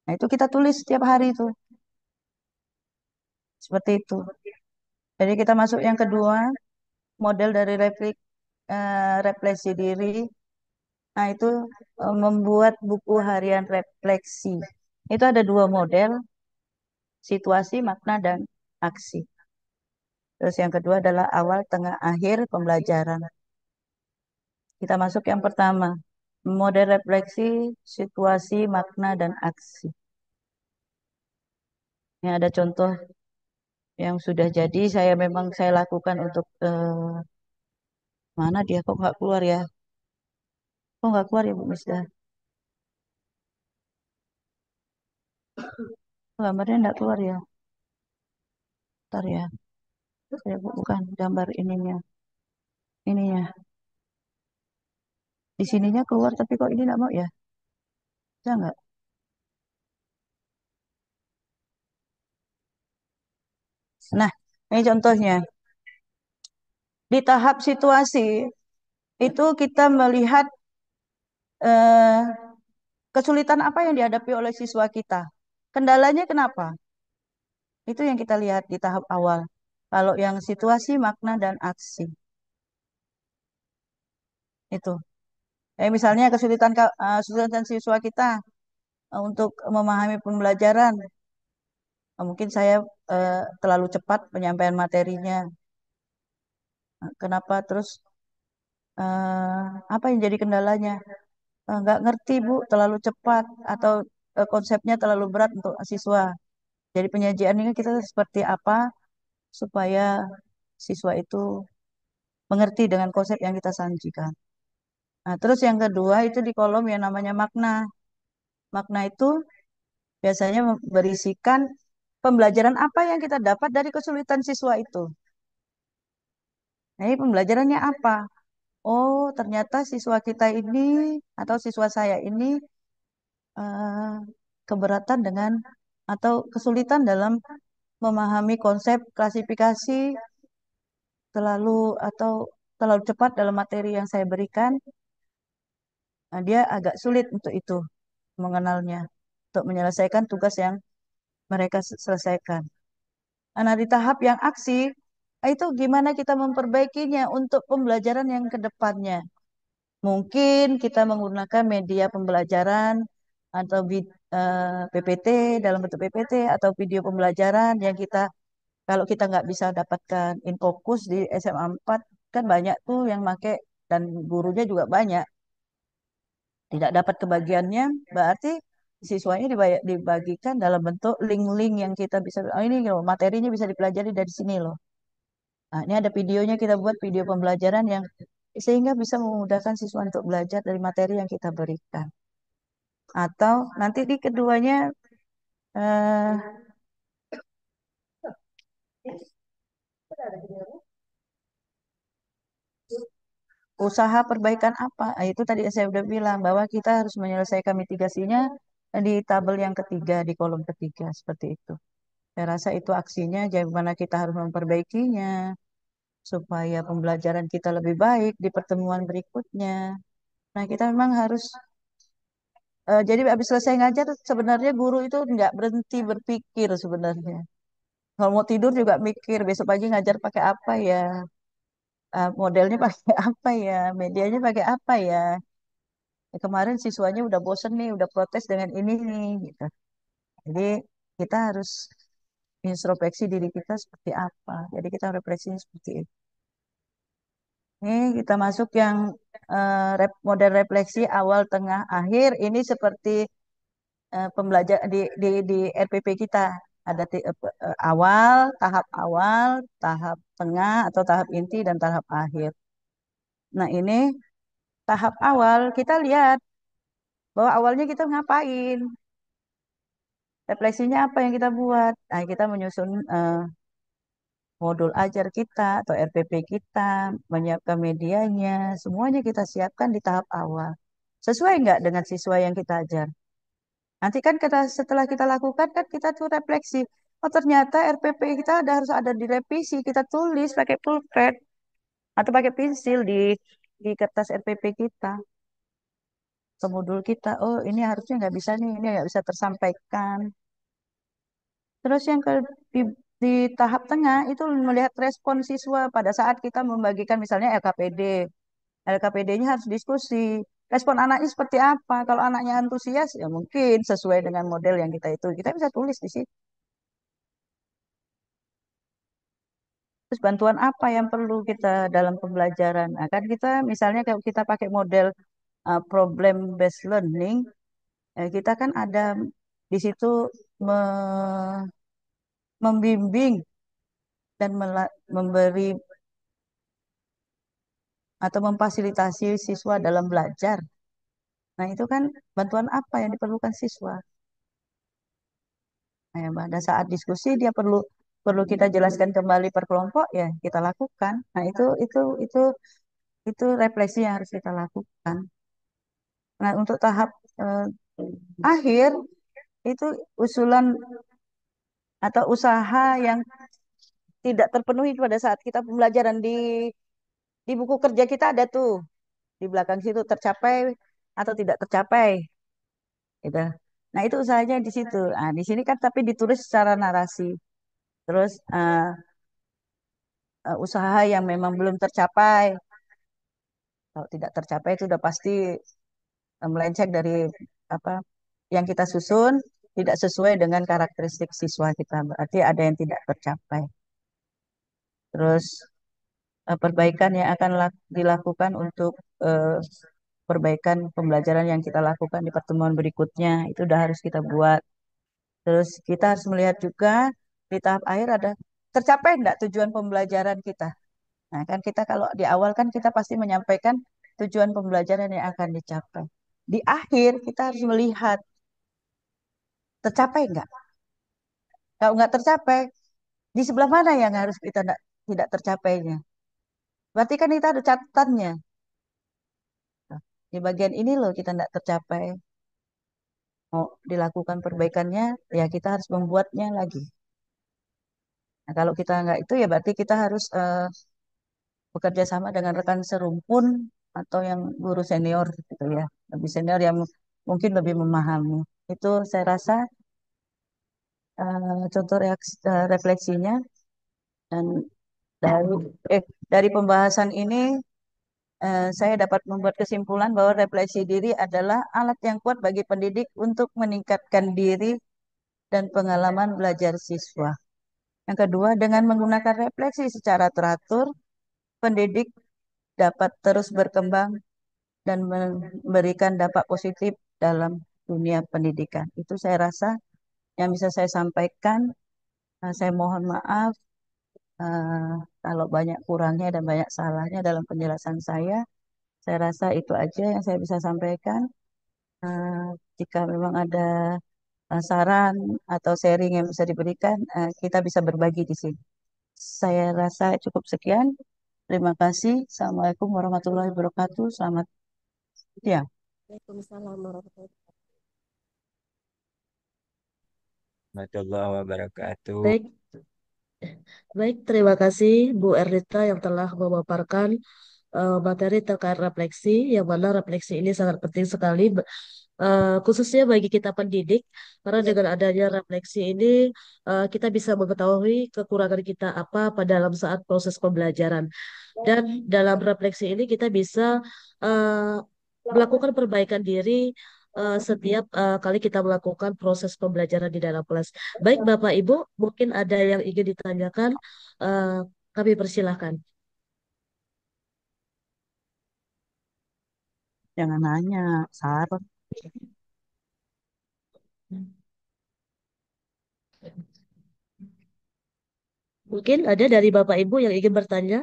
Nah, itu kita tulis setiap hari itu. Seperti itu. Jadi kita masuk yang kedua, model dari refleksi diri. Nah, itu membuat buku harian refleksi. Itu ada dua model, situasi, makna, dan aksi. Terus yang kedua adalah awal, tengah, akhir pembelajaran. Kita masuk yang pertama, model refleksi, situasi, makna, dan aksi. Ini ada contoh yang sudah jadi, saya lakukan untuk mana dia kok nggak keluar ya? Kok nggak keluar ya Bu Misda? Gambarnya nggak keluar ya? Ntar ya. Saya bukan gambar ininya. Ininya. Di sininya keluar tapi kok ini nggak mau ya? Bisa nggak? Nah, ini contohnya. Di tahap situasi itu kita melihat eh, kesulitan apa yang dihadapi oleh siswa kita. Kendalanya kenapa? Itu yang kita lihat di tahap awal. Kalau yang situasi, makna, dan aksi. Itu. Misalnya kesulitan siswa kita untuk memahami pembelajaran. Mungkin saya terlalu cepat penyampaian materinya. Kenapa terus eh, apa yang jadi kendalanya? Nggak ngerti Bu, terlalu cepat atau konsepnya terlalu berat untuk siswa. Jadi penyajian ini kita seperti apa supaya siswa itu mengerti dengan konsep yang kita sajikan. Nah, terus yang kedua itu di kolom yang namanya makna. Makna itu biasanya berisikan pembelajaran apa yang kita dapat dari kesulitan siswa itu. Nah, ini pembelajarannya apa? Oh, ternyata siswa kita ini atau siswa saya ini eh, keberatan dengan atau kesulitan dalam memahami konsep klasifikasi terlalu atau terlalu cepat dalam materi yang saya berikan. Nah, dia agak sulit untuk itu mengenalnya, untuk menyelesaikan tugas yang mereka selesaikan. Nah, di tahap yang aksi, itu gimana kita memperbaikinya untuk pembelajaran yang ke depannya. Mungkin kita menggunakan media pembelajaran atau PPT dalam bentuk PPT atau video pembelajaran yang kita kalau kita nggak bisa dapatkan infokus di SMA 4 kan banyak tuh yang pakai dan gurunya juga banyak tidak dapat kebagiannya berarti siswanya dibagikan dalam bentuk link-link yang kita bisa oh ini loh materinya bisa dipelajari dari sini loh. Nah, ini ada videonya kita buat video pembelajaran yang sehingga bisa memudahkan siswa untuk belajar dari materi yang kita berikan. Atau nanti di keduanya eh, usaha perbaikan apa? Itu tadi saya udah bilang bahwa kita harus menyelesaikan mitigasinya di tabel yang ketiga, di kolom ketiga, seperti itu. Saya rasa itu aksinya, bagaimana kita harus memperbaikinya, supaya pembelajaran kita lebih baik di pertemuan berikutnya. Nah, kita memang harus, jadi habis selesai ngajar, sebenarnya guru itu nggak berhenti berpikir sebenarnya. Kalau mau tidur juga mikir, besok pagi ngajar pakai apa ya, modelnya pakai apa ya, medianya pakai apa ya. Kemarin siswanya udah bosen nih, udah protes dengan ini nih, gitu. Jadi kita harus introspeksi diri kita seperti apa. Jadi kita refleksinya seperti itu. Ini kita masuk yang model refleksi awal, tengah, akhir. Ini seperti pembelajar di RPP kita. Ada awal, tahap tengah atau tahap inti, dan tahap akhir. Nah ini tahap awal kita lihat bahwa awalnya kita ngapain. Refleksinya apa yang kita buat? Nah, kita menyusun modul ajar kita atau RPP kita, menyiapkan medianya, semuanya kita siapkan di tahap awal. Sesuai nggak dengan siswa yang kita ajar? Nanti kan setelah kita lakukan kan kita tuh refleksi. Oh ternyata RPP kita harus ada direvisi. Kita tulis pakai pulpen atau pakai pensil di kertas RPP kita, ke modul kita. Oh ini harusnya nggak bisa nih, ini nggak bisa tersampaikan. Terus yang di, di tahap tengah itu melihat respon siswa pada saat kita membagikan misalnya LKPD. LKPD-nya harus diskusi. Respon anaknya seperti apa? Kalau anaknya antusias, ya mungkin sesuai dengan model yang kita itu. Kita bisa tulis di situ. Terus bantuan apa yang perlu kita dalam pembelajaran? Nah, kan kita misalnya kalau kita pakai model problem based learning, kita kan ada di situ me- membimbing dan memberi atau memfasilitasi siswa dalam belajar. Nah, itu kan bantuan apa yang diperlukan siswa? Nah, pada saat diskusi dia perlu perlu kita jelaskan kembali per kelompok ya kita lakukan. Nah, itu refleksi yang harus kita lakukan. Nah, untuk tahap eh, akhir itu usulan atau usaha yang tidak terpenuhi pada saat kita pembelajaran di buku kerja kita ada tuh di belakang situ tercapai atau tidak tercapai gitu. Nah, itu usahanya di situ. Nah, di sini kan tapi ditulis secara narasi. Terus usaha yang memang belum tercapai Kalau tidak tercapai itu udah pasti melenceng dari apa yang kita susun, tidak sesuai dengan karakteristik siswa kita. Berarti ada yang tidak tercapai. Terus perbaikan yang akan dilakukan untuk eh, perbaikan pembelajaran yang kita lakukan di pertemuan berikutnya itu udah harus kita buat. Terus kita harus melihat juga di tahap akhir ada tercapai enggak tujuan pembelajaran kita. Nah, kan kita kalau di awal kan kita pasti menyampaikan tujuan pembelajaran yang akan dicapai. Di akhir kita harus melihat tercapai enggak. Kalau enggak tercapai, di sebelah mana yang harus kita tidak tercapainya. Berarti kan kita ada catatannya. Nah, di bagian ini loh kita tidak tercapai. Mau dilakukan perbaikannya, ya kita harus membuatnya lagi. Nah, kalau kita enggak itu ya berarti kita harus bekerja sama dengan rekan serumpun atau yang guru senior gitu ya. Lebih senior yang mungkin lebih memahami. Itu saya rasa contoh refleksinya dan dari dari pembahasan ini saya dapat membuat kesimpulan bahwa refleksi diri adalah alat yang kuat bagi pendidik untuk meningkatkan diri dan pengalaman belajar siswa. Yang kedua, dengan menggunakan refleksi secara teratur, pendidik dapat terus berkembang dan memberikan dampak positif dalam dunia pendidikan. Itu saya rasa yang bisa saya sampaikan. Saya mohon maaf eh, kalau banyak kurangnya dan banyak salahnya dalam penjelasan saya. Saya rasa itu aja yang saya bisa sampaikan. Eh, Jika memang ada saran atau sharing yang bisa diberikan, kita bisa berbagi di sini. Saya rasa cukup sekian. Terima kasih. Assalamualaikum warahmatullahi wabarakatuh. Selamat siang. Waalaikumsalam warahmatullahi wabarakatuh. Warahmatullahi wabarakatuh. Baik, baik, terima kasih Bu Ernita yang telah memaparkan materi terkait refleksi, yang mana refleksi ini sangat penting sekali, khususnya bagi kita pendidik, karena dengan adanya refleksi ini kita bisa mengetahui kekurangan kita apa pada dalam saat proses pembelajaran. Dan dalam refleksi ini kita bisa eh, melakukan perbaikan diri setiap kali kita melakukan proses pembelajaran di dalam kelas. Baik, Bapak Ibu, mungkin ada yang ingin ditanyakan, eh, kami persilahkan. Jangan nanya, saran. Mungkin ada dari Bapak Ibu yang ingin bertanya,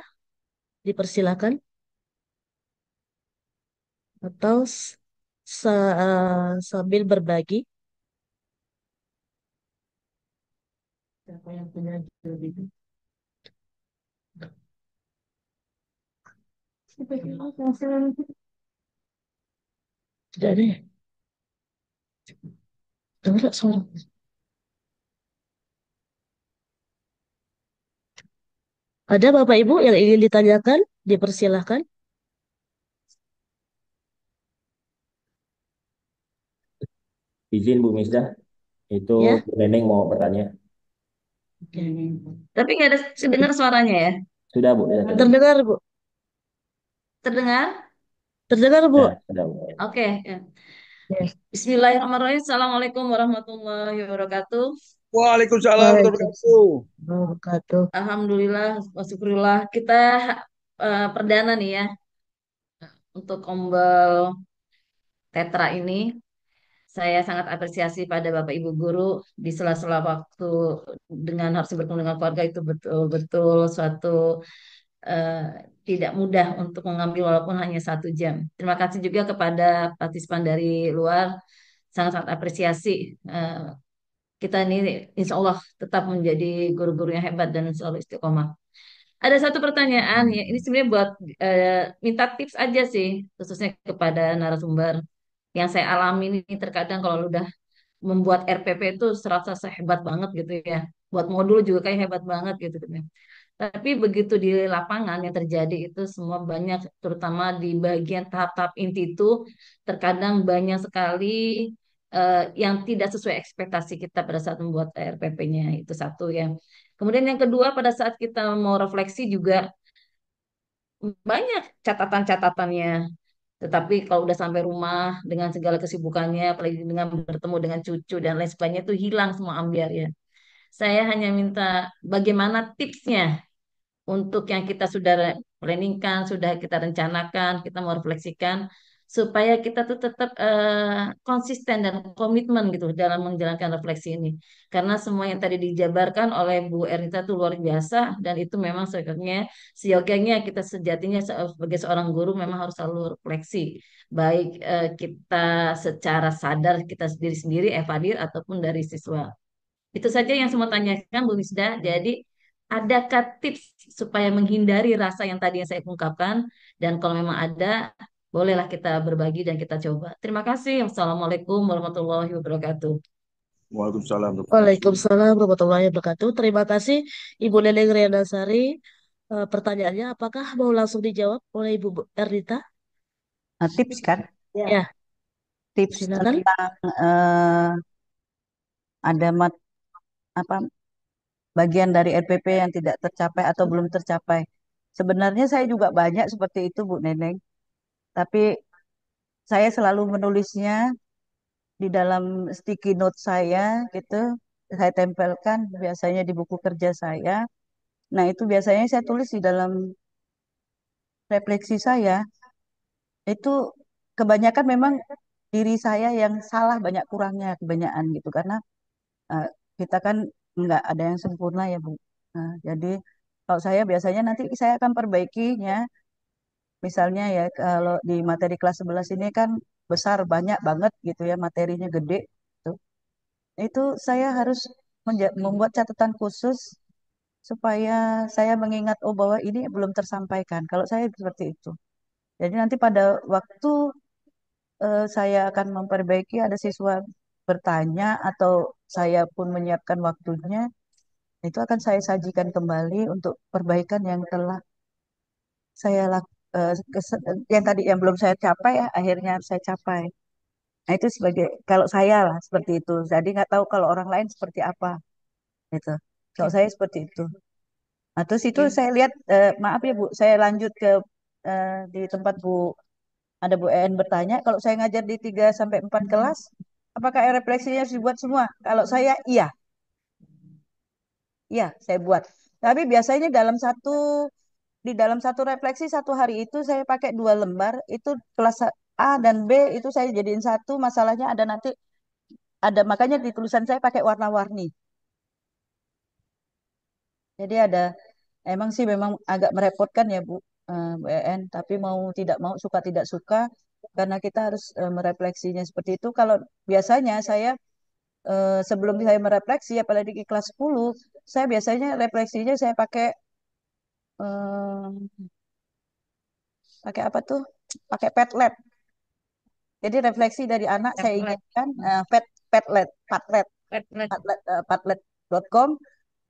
dipersilahkan. Atau sambil berbagi. Siapa yang punya judul itu? Sudah ada ya? Dengar suara. Ada Bapak Ibu yang ingin ditanyakan? Dipersilahkan. Izin Bu Misdah, itu Ya. Bu Neneng mau bertanya. Oke. Tapi nggak ada dengar suaranya ya? Sudah Bu, ya tadi. Terdengar, Bu. Terdengar? Terdengar, Bu. Ya, sudah Bu. Oke. Ya. Ya. Bismillahirrahmanirrahim. Assalamualaikum warahmatullahi wabarakatuh. Waalaikumsalam warahmatullahi Waalaikumsalam wabarakatuh. warahmatullahi Alhamdulillah, wasyukurillah. Kita perdana nih ya untuk Ombel Tetra ini. Saya sangat apresiasi pada Bapak Ibu guru di sela-sela waktu dengan harus bertemu dengan keluarga itu betul-betul suatu eh, tidak mudah untuk mengambil walaupun hanya 1 jam. Terima kasih juga kepada partisipan dari luar, sangat-sangat apresiasi. Kita ini insya Allah tetap menjadi guru-guru yang hebat dan selalu istiqomah. Ada satu pertanyaan ya, ini sebenarnya buat minta tips aja sih, khususnya kepada narasumber yang saya alami ini terkadang kalau udah membuat RPP itu serasa hebat banget gitu ya. Buat modul juga kayak hebat banget gitu kan ya. Tapi begitu di lapangan yang terjadi itu semua banyak, terutama di bagian tahap-tahap inti itu, terkadang banyak sekali yang tidak sesuai ekspektasi kita pada saat membuat RPP-nya itu satu ya. Kemudian yang kedua pada saat kita mau refleksi juga banyak catatan-catatannya. Tetapi kalau udah sampai rumah dengan segala kesibukannya, apalagi dengan bertemu dengan cucu dan lain sebagainya, itu hilang semua ambiar ya. Saya hanya minta bagaimana tipsnya untuk yang kita sudah planningkan, sudah kita rencanakan, kita mau refleksikan, supaya kita tuh tetap konsisten dan komitmen gitu dalam menjalankan refleksi ini. Karena semua yang tadi dijabarkan oleh Bu Ernita itu luar biasa, dan itu memang seyogianya kita sejatinya sebagai seorang guru memang harus selalu refleksi. Baik kita secara sadar kita sendiri-sendiri, evadir, ataupun dari siswa. Itu saja yang saya mau tanyakan, Bu Misda. Jadi, adakah tips supaya menghindari rasa yang tadi yang saya ungkapkan? Dan kalau memang ada, bolehlah kita berbagi dan kita coba. Terima kasih. Wassalamualaikum warahmatullahi wabarakatuh. Waalaikumsalam warahmatullahi Waalaikumsalam warahmatullahi wabarakatuh. Terima kasih Ibu Neneng Rianasari. Pertanyaannya apakah mau langsung dijawab oleh Ibu Ernita? Nah, tips kan, Ya, tips silakan. tentang eh, ada apa bagian dari RPP yang tidak tercapai atau belum tercapai. Sebenarnya saya juga banyak seperti itu, Bu Neneng. Tapi saya selalu menulisnya di dalam sticky note saya, gitu. Saya tempelkan biasanya di buku kerja saya. Nah, itu biasanya saya tulis di dalam refleksi saya. Itu kebanyakan memang diri saya yang salah, banyak kurangnya, kebanyakan gitu. Karena eh, kita kan nggak ada yang sempurna ya, Bu. Nah, jadi kalau saya biasanya nanti saya akan perbaikinya. Misalnya ya kalau di materi kelas 11 ini kan besar, banyak banget gitu ya, materinya gede. Tuh. Itu saya harus membuat catatan khusus supaya saya mengingat oh bahwa ini belum tersampaikan. Kalau saya seperti itu. Jadi nanti pada waktu saya akan memperbaiki ada siswa bertanya atau saya pun menyiapkan waktunya, itu akan saya sajikan kembali untuk perbaikan yang telah saya yang tadi yang belum saya capai ya akhirnya saya capai. Nah itu sebagai kalau saya lah seperti itu. Jadi nggak tahu kalau orang lain seperti apa gitu. Kalau saya seperti itu. Nah, terus itu Oke. saya lihat maaf ya Bu, saya lanjut ke di tempat Bu ada Bu En bertanya, kalau saya ngajar di 3 sampai 4 kelas, apakah refleksinya harus dibuat semua? Kalau saya iya, iya saya buat. Tapi biasanya di dalam satu refleksi satu hari itu saya pakai 2 lembar, itu kelas A dan B itu saya jadiin satu, masalahnya ada nanti ada makanya di tulisan saya pakai warna-warni. Jadi ada emang sih memang agak merepotkan ya Bu, Bu En, tapi mau tidak mau suka tidak suka karena kita harus merefleksinya seperti itu. Kalau biasanya saya sebelum saya merefleksi apalagi di kelas 10, saya biasanya refleksinya saya pakai eh, pakai apa tuh? Pakai Padlet. Jadi refleksi dari anak saya Template. inginkan Padlet, Padlet, Template. Padlet.com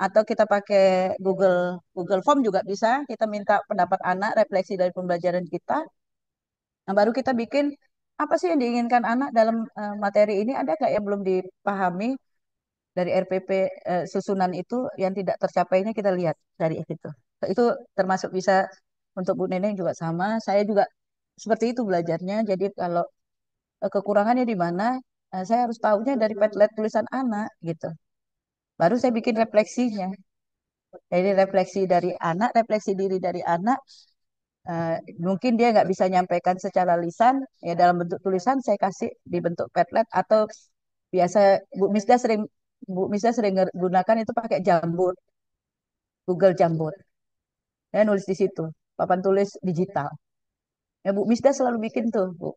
atau kita pakai Google Google Form juga bisa. Kita minta pendapat anak refleksi dari pembelajaran kita. Nah, baru kita bikin apa sih yang diinginkan anak dalam materi ini ada nggak yang belum dipahami dari RPP susunan itu yang tidak tercapainya kita lihat dari itu. Itu termasuk bisa untuk Bu Neneng juga sama. Saya juga seperti itu belajarnya. Jadi kalau kekurangannya di mana, saya harus tahunya dari Padlet tulisan anak gitu. Baru saya bikin refleksinya. Jadi refleksi dari anak, refleksi diri dari anak. eh, Mungkin dia nggak bisa nyampaikan secara lisan, ya dalam bentuk tulisan saya kasih di bentuk Padlet atau biasa Bu Misda sering Bu Misda sering gunakan itu pakai Jamboard, Google Jamboard. Ya nulis di situ, papan tulis digital. Ya Bu Misda selalu bikin tuh, Bu.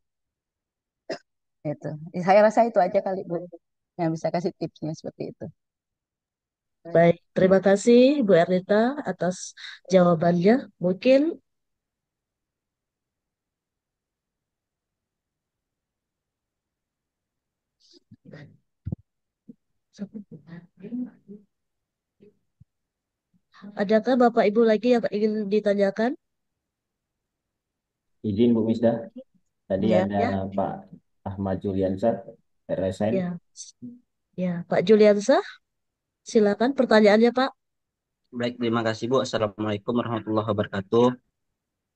Itu. Saya rasa itu aja kali Bu yang bisa kasih tipsnya seperti itu. Baik, terima kasih Bu Ernita atas jawabannya. Mungkin adakah Bapak Ibu lagi yang ingin ditanyakan? Izin Bu Misda, tadi Ya. ada Ya, Pak Ahmad Juliansyah, RSN. ya, ya. Pak Juliansa, silakan pertanyaannya Pak. Baik, terima kasih Bu. Assalamualaikum warahmatullahi wabarakatuh.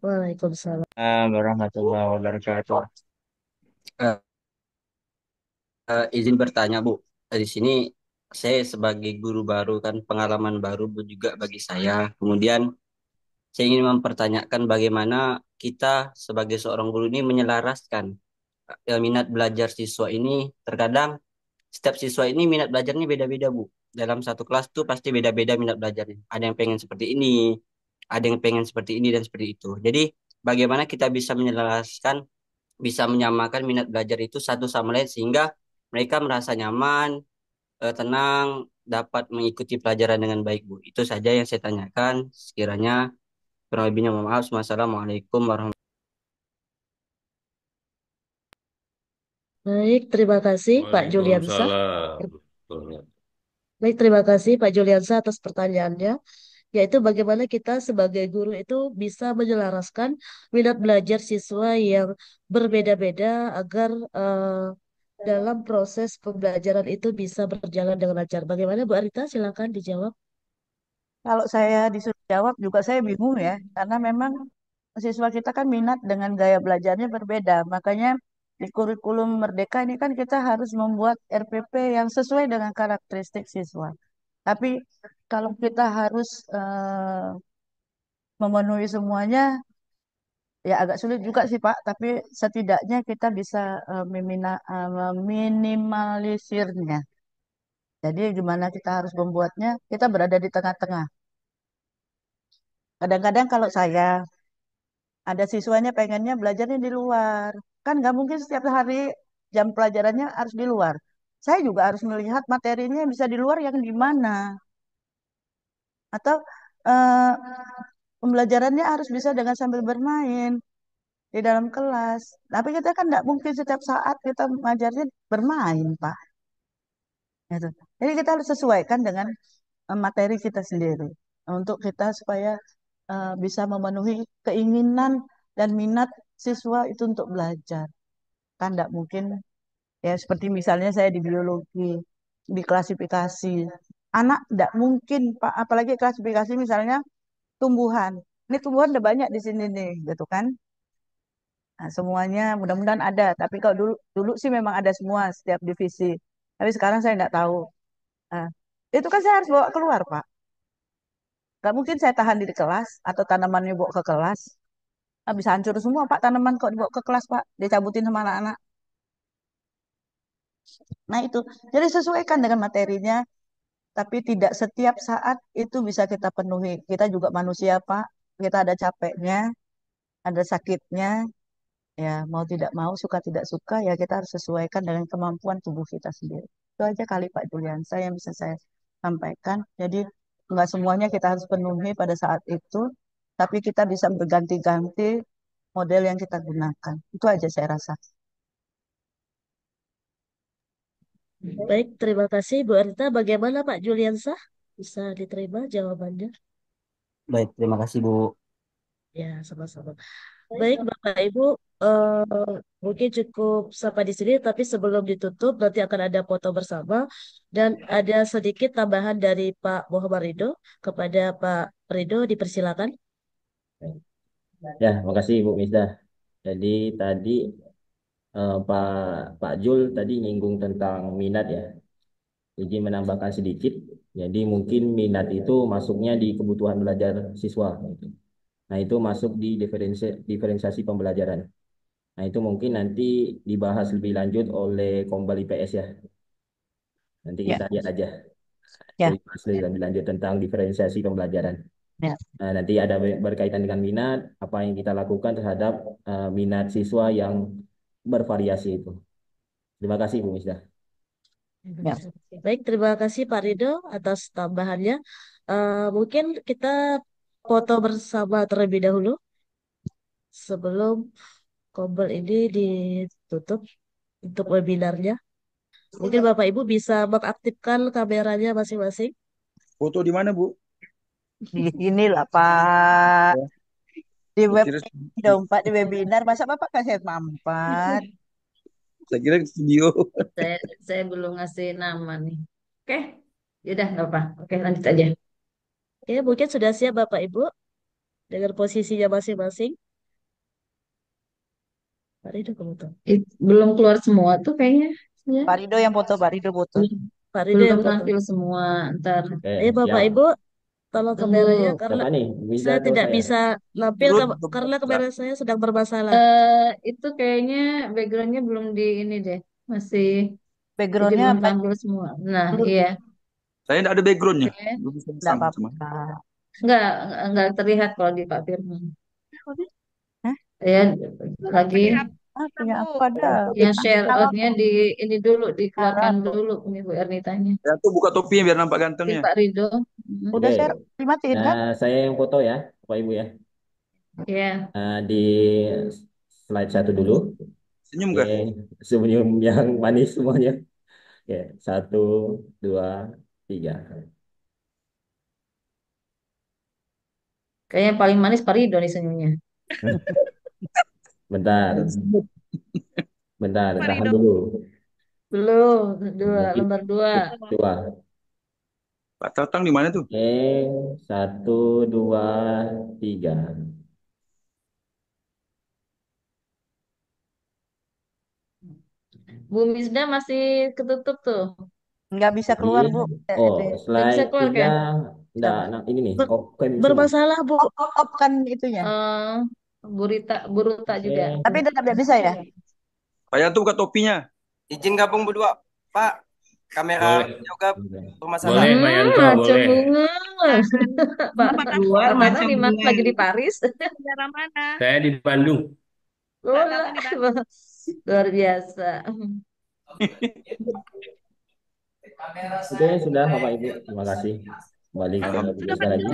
Waalaikumsalam. Warahmatullahi wabarakatuh. Eh, izin bertanya, Bu. Di sini saya sebagai guru baru kan pengalaman baru Bu juga bagi saya. Kemudian saya ingin mempertanyakan bagaimana kita sebagai seorang guru ini menyelaraskan minat belajar siswa ini. Terkadang setiap siswa ini minat belajarnya beda-beda, Bu. Dalam satu kelas tuh pasti beda-beda minat belajarnya. Ada yang pengen seperti ini, ada yang pengen seperti ini dan seperti itu. Jadi bagaimana kita bisa menyelaraskan bisa menyamakan minat belajar itu satu sama lain sehingga mereka merasa nyaman, tenang, dapat mengikuti pelajaran dengan baik, Bu. Itu saja yang saya tanyakan. Sekiranya kurang lebihnya mohon maaf. Wassalamualaikum warahmatullahi Baik, terima kasih Pak Juliansa. Waalaikumsalam. Baik, terima kasih Pak Juliansa atas pertanyaannya, yaitu bagaimana kita sebagai guru itu bisa menyelaraskan minat belajar siswa yang berbeda-beda agar dalam proses pembelajaran itu bisa berjalan dengan lancar. Bagaimana Bu Arita? Silakan dijawab. Kalau saya disuruh jawab juga saya bingung ya, karena memang siswa kita kan minat dengan gaya belajarnya berbeda. Makanya di kurikulum Merdeka ini kan kita harus membuat RPP yang sesuai dengan karakteristik siswa. Tapi kalau kita harus memenuhi semuanya, ya agak sulit juga sih Pak. Tapi setidaknya kita bisa meminimalisirnya. Jadi gimana kita harus membuatnya? Kita berada di tengah-tengah. Kadang-kadang kalau saya ada siswanya pengennya belajarnya di luar. Kan nggak mungkin setiap hari jam pelajarannya harus di luar. Saya juga harus melihat materinya yang bisa di luar yang di mana. Atau eh, pembelajarannya harus bisa dengan sambil bermain di dalam kelas. Tapi kita kan nggak mungkin setiap saat kita mengajarnya bermain, Pak. Gitu. Jadi kita harus sesuaikan dengan materi kita sendiri untuk kita supaya bisa memenuhi keinginan dan minat siswa itu untuk belajar. Kan tidak mungkin ya seperti misalnya saya di biologi, di klasifikasi. Anak tidak mungkin, Pak, apalagi klasifikasi misalnya tumbuhan. Ini tumbuhan udah banyak di sini nih, gitu kan? Nah, semuanya mudah-mudahan ada. Tapi kalau dulu dulu sih memang ada semua setiap divisi. Tapi sekarang saya nggak tahu. Nah, itu kan saya harus bawa keluar, Pak. Gak mungkin saya tahan di kelas atau tanamannya bawa ke kelas. Ah, bisa hancur semua, Pak, tanaman kok dibawa ke kelas, Pak. Dicabutin sama anak-anak. Nah, itu. Jadi sesuaikan dengan materinya, tapi tidak setiap saat itu bisa kita penuhi. Kita juga manusia, Pak. Kita ada capeknya, ada sakitnya. Ya, mau tidak mau, suka tidak suka, ya kita harus sesuaikan dengan kemampuan tubuh kita sendiri. Itu aja kali Pak Julian, saya yang bisa saya sampaikan. Jadi, nggak semuanya kita harus penuhi pada saat itu, tapi kita bisa berganti-ganti model yang kita gunakan. Itu aja saya rasa. Baik, terima kasih Bu Arita. Bagaimana Pak Juliansa? Bisa diterima jawabannya? Baik, terima kasih, Bu. Ya, sama-sama. Baik, Bapak Ibu, mungkin cukup sampai di sini, tapi sebelum ditutup nanti akan ada foto bersama dan ada sedikit tambahan dari Pak Muhammad Ridho kepada Pak Ridho, dipersilakan. Ya, makasih Bu Misdah. Jadi tadi Pak Pak Jul tadi nyinggung tentang minat ya. Jadi menambahkan sedikit. Jadi mungkin minat itu masuknya di kebutuhan belajar siswa. Gitu. Nah itu masuk di diferensiasi pembelajaran. Nah itu mungkin nanti dibahas lebih lanjut oleh Kombal IPS ya. Nanti Ya, kita lihat aja. ya, Dibahas lebih lanjut tentang diferensiasi pembelajaran. ya. Nah, nanti ada berkaitan dengan minat, apa yang kita lakukan terhadap minat siswa yang bervariasi itu. Terima kasih Bu Misda. Ya. Baik, terima kasih Pak Ridho atas tambahannya. Mungkin kita foto bersama terlebih dahulu sebelum Kombel ini ditutup untuk webinarnya. Mungkin Bapak Ibu bisa mengaktifkan kameranya masing-masing. Foto di mana, Bu? Inilah Pak. Ya, Di saya web kira ini dong Pak, di webinar. Masa Bapak kasih mampat? saya kira di studio. Saya saya belum ngasih nama nih. Oke, yaudah nggak apa. Oke, lanjut aja. Ya, mungkin sudah siap Bapak Ibu dengan posisinya masing-masing. Pak Rido kamu tuh. Belum keluar semua tuh kayaknya. Ya. Pak Rido yang foto, Pak Rido foto. Belum, Pak Rido belum yang foto. nampil semua. Ntar Oke, Ayo Bapak siap. Ibu, tolong kameranya tunggu. karena Siapa nih? Bisa saya atau tidak saya? bisa nampil Menurut karena kamera saya sedang bermasalah. Itu kayaknya backgroundnya belum di ini deh. Masih, jadi Backgroundnya belum tampil semua. Nah, iya. saya tidak ada backgroundnya. Oke. Belum bisa enggak pasang sama. apa-apa. Nggak, nggak terlihat kalau di Pak Firman. Hah? Ya, lagi Ah, punya aku ada. yang share Kalau outnya di ini dulu, dikeluarkan siaran, Bu. dulu ini Bu Ernitanya. Ya tuh buka topinya biar nampak Di gantengnya. Pak Rido. Mm. Udah Oke. share, dimatiin Nah, kan? saya yang foto ya, Bapak Ibu ya. Ya, Di slide satu dulu. Senyum Oke, kah? senyum yang manis semuanya. Oke, satu, dua, tiga. kayaknya yang paling manis Pak Rido nih senyumnya. Bentar, bentar, tahan dulu. Belum, dua, Lagi lembar dua. dua. Pak Tatang di mana tuh? Oke, satu, dua, tiga. Bu Misda masih ketutup tuh. Nggak bisa Jadi, keluar, Bu. oh, Ini. Nggak bisa slide keluar tiga, kan? enggak, nah, ini nih, Ber- oke semua. bermasalah Bu. Off kan itunya. Eh, Buruta juga. Oke, Tapi tetap nggak bisa ya? Pak Yanto buka topinya. Izin gabung berdua, Pak. Kamera Boleh, juga bermasalah. boleh Pak Yanto, Macam boleh. bunga. Pak, Luar Pak Tatang macam di mana? bunga. Lagi di Paris. Negara mana? Saya di Bandung. Pak Lola. Tatang di Bandung. Luar biasa. oke, sudah Bapak Ibu, terima kasih. Kembali ke Bu Alhamdulillah. Misda lagi.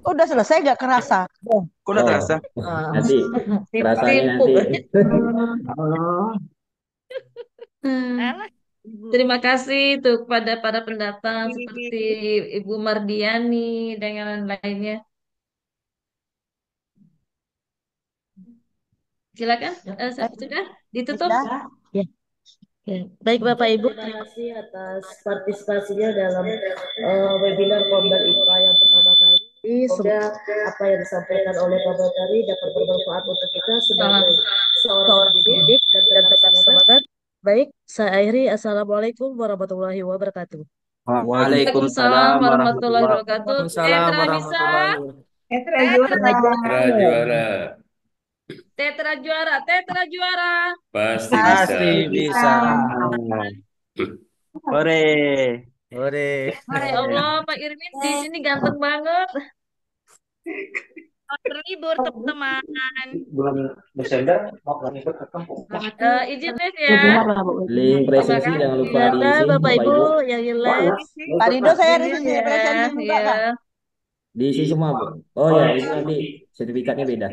Udah selesai, nggak kerasa. Kok udah Oh, terasa? Ah, nanti kerasanya tipu. nanti. Hmm. Alah, Terima kasih tuh kepada para pendatang seperti Ibu Mardiani dan yang lain-lainnya. Silakan, sudah ditutup. Sudah. Ya. Ya. Baik Bapak Ibu, terima kasih atas partisipasinya dalam webinar Kombel IPA yang pertama kali. Semoga apa yang disampaikan oleh Pak Bakari dapat bermanfaat untuk kita sebagai seorang pendidik dan tetap semangat. Baik, saya akhiri. Assalamualaikum warahmatullahi wabarakatuh. Waalaikumsalam Waalaikumsalam warahmatullahi warahmatullahi wabarakatuh. Waalaikumsalam Tetra bisa, warahmatullahi Petra Tetra Putra juara, Tetra juara, Tetra juara. pasti bisa. Pasti bisa. Hore. Hore. Hai Allah, Pak Irwin di sini ganteng banget. Selamat berlibur teman-teman. Bulan Desember mau ikut Izin tes ya. Link Terima presensi kasih. jangan lupa Silakan diisi Bapak Bapak Ibu Ibu. yang lain. Pak Rido saya ada Iya, sisi presensi juga iya. kan? Diisi semua, Bu. Oh ya, ini nanti sertifikatnya beda.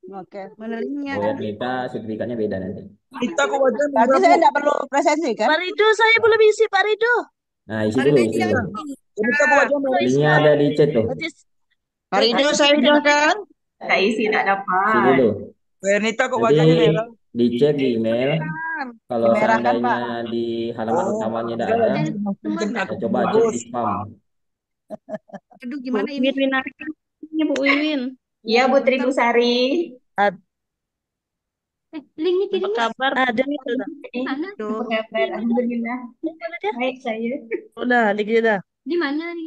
Oke. Mana linknya? Bu Ernita sertifikatnya beda nanti. Kita kok wajah Berarti merah, saya Bu. nggak perlu presensi kan? Pak Rido, saya belum isi Pak Rido. Nah, isi dulu, isi dulu. Kita kok wajah merah. Linknya ada di chat tuh. Nanti Pak Rido saya udah kan? Nggak isi, nggak Isi dapat. dulu. Bernita kok Nanti wajahnya merah. dicek di email. Kalau Merah kan, seandainya Pak? di halaman Oh, utamanya tidak enggak, ada, mungkin ya aku coba cek di bagus. spam. Aduh gimana ini? Bu Wiwin. Iya, Bu Tribusari. Linknya apa kabar? Ada itu. mana? Apa kabar? Alhamdulillah. Baik saya. Udah, linknya dah. Di mana nih?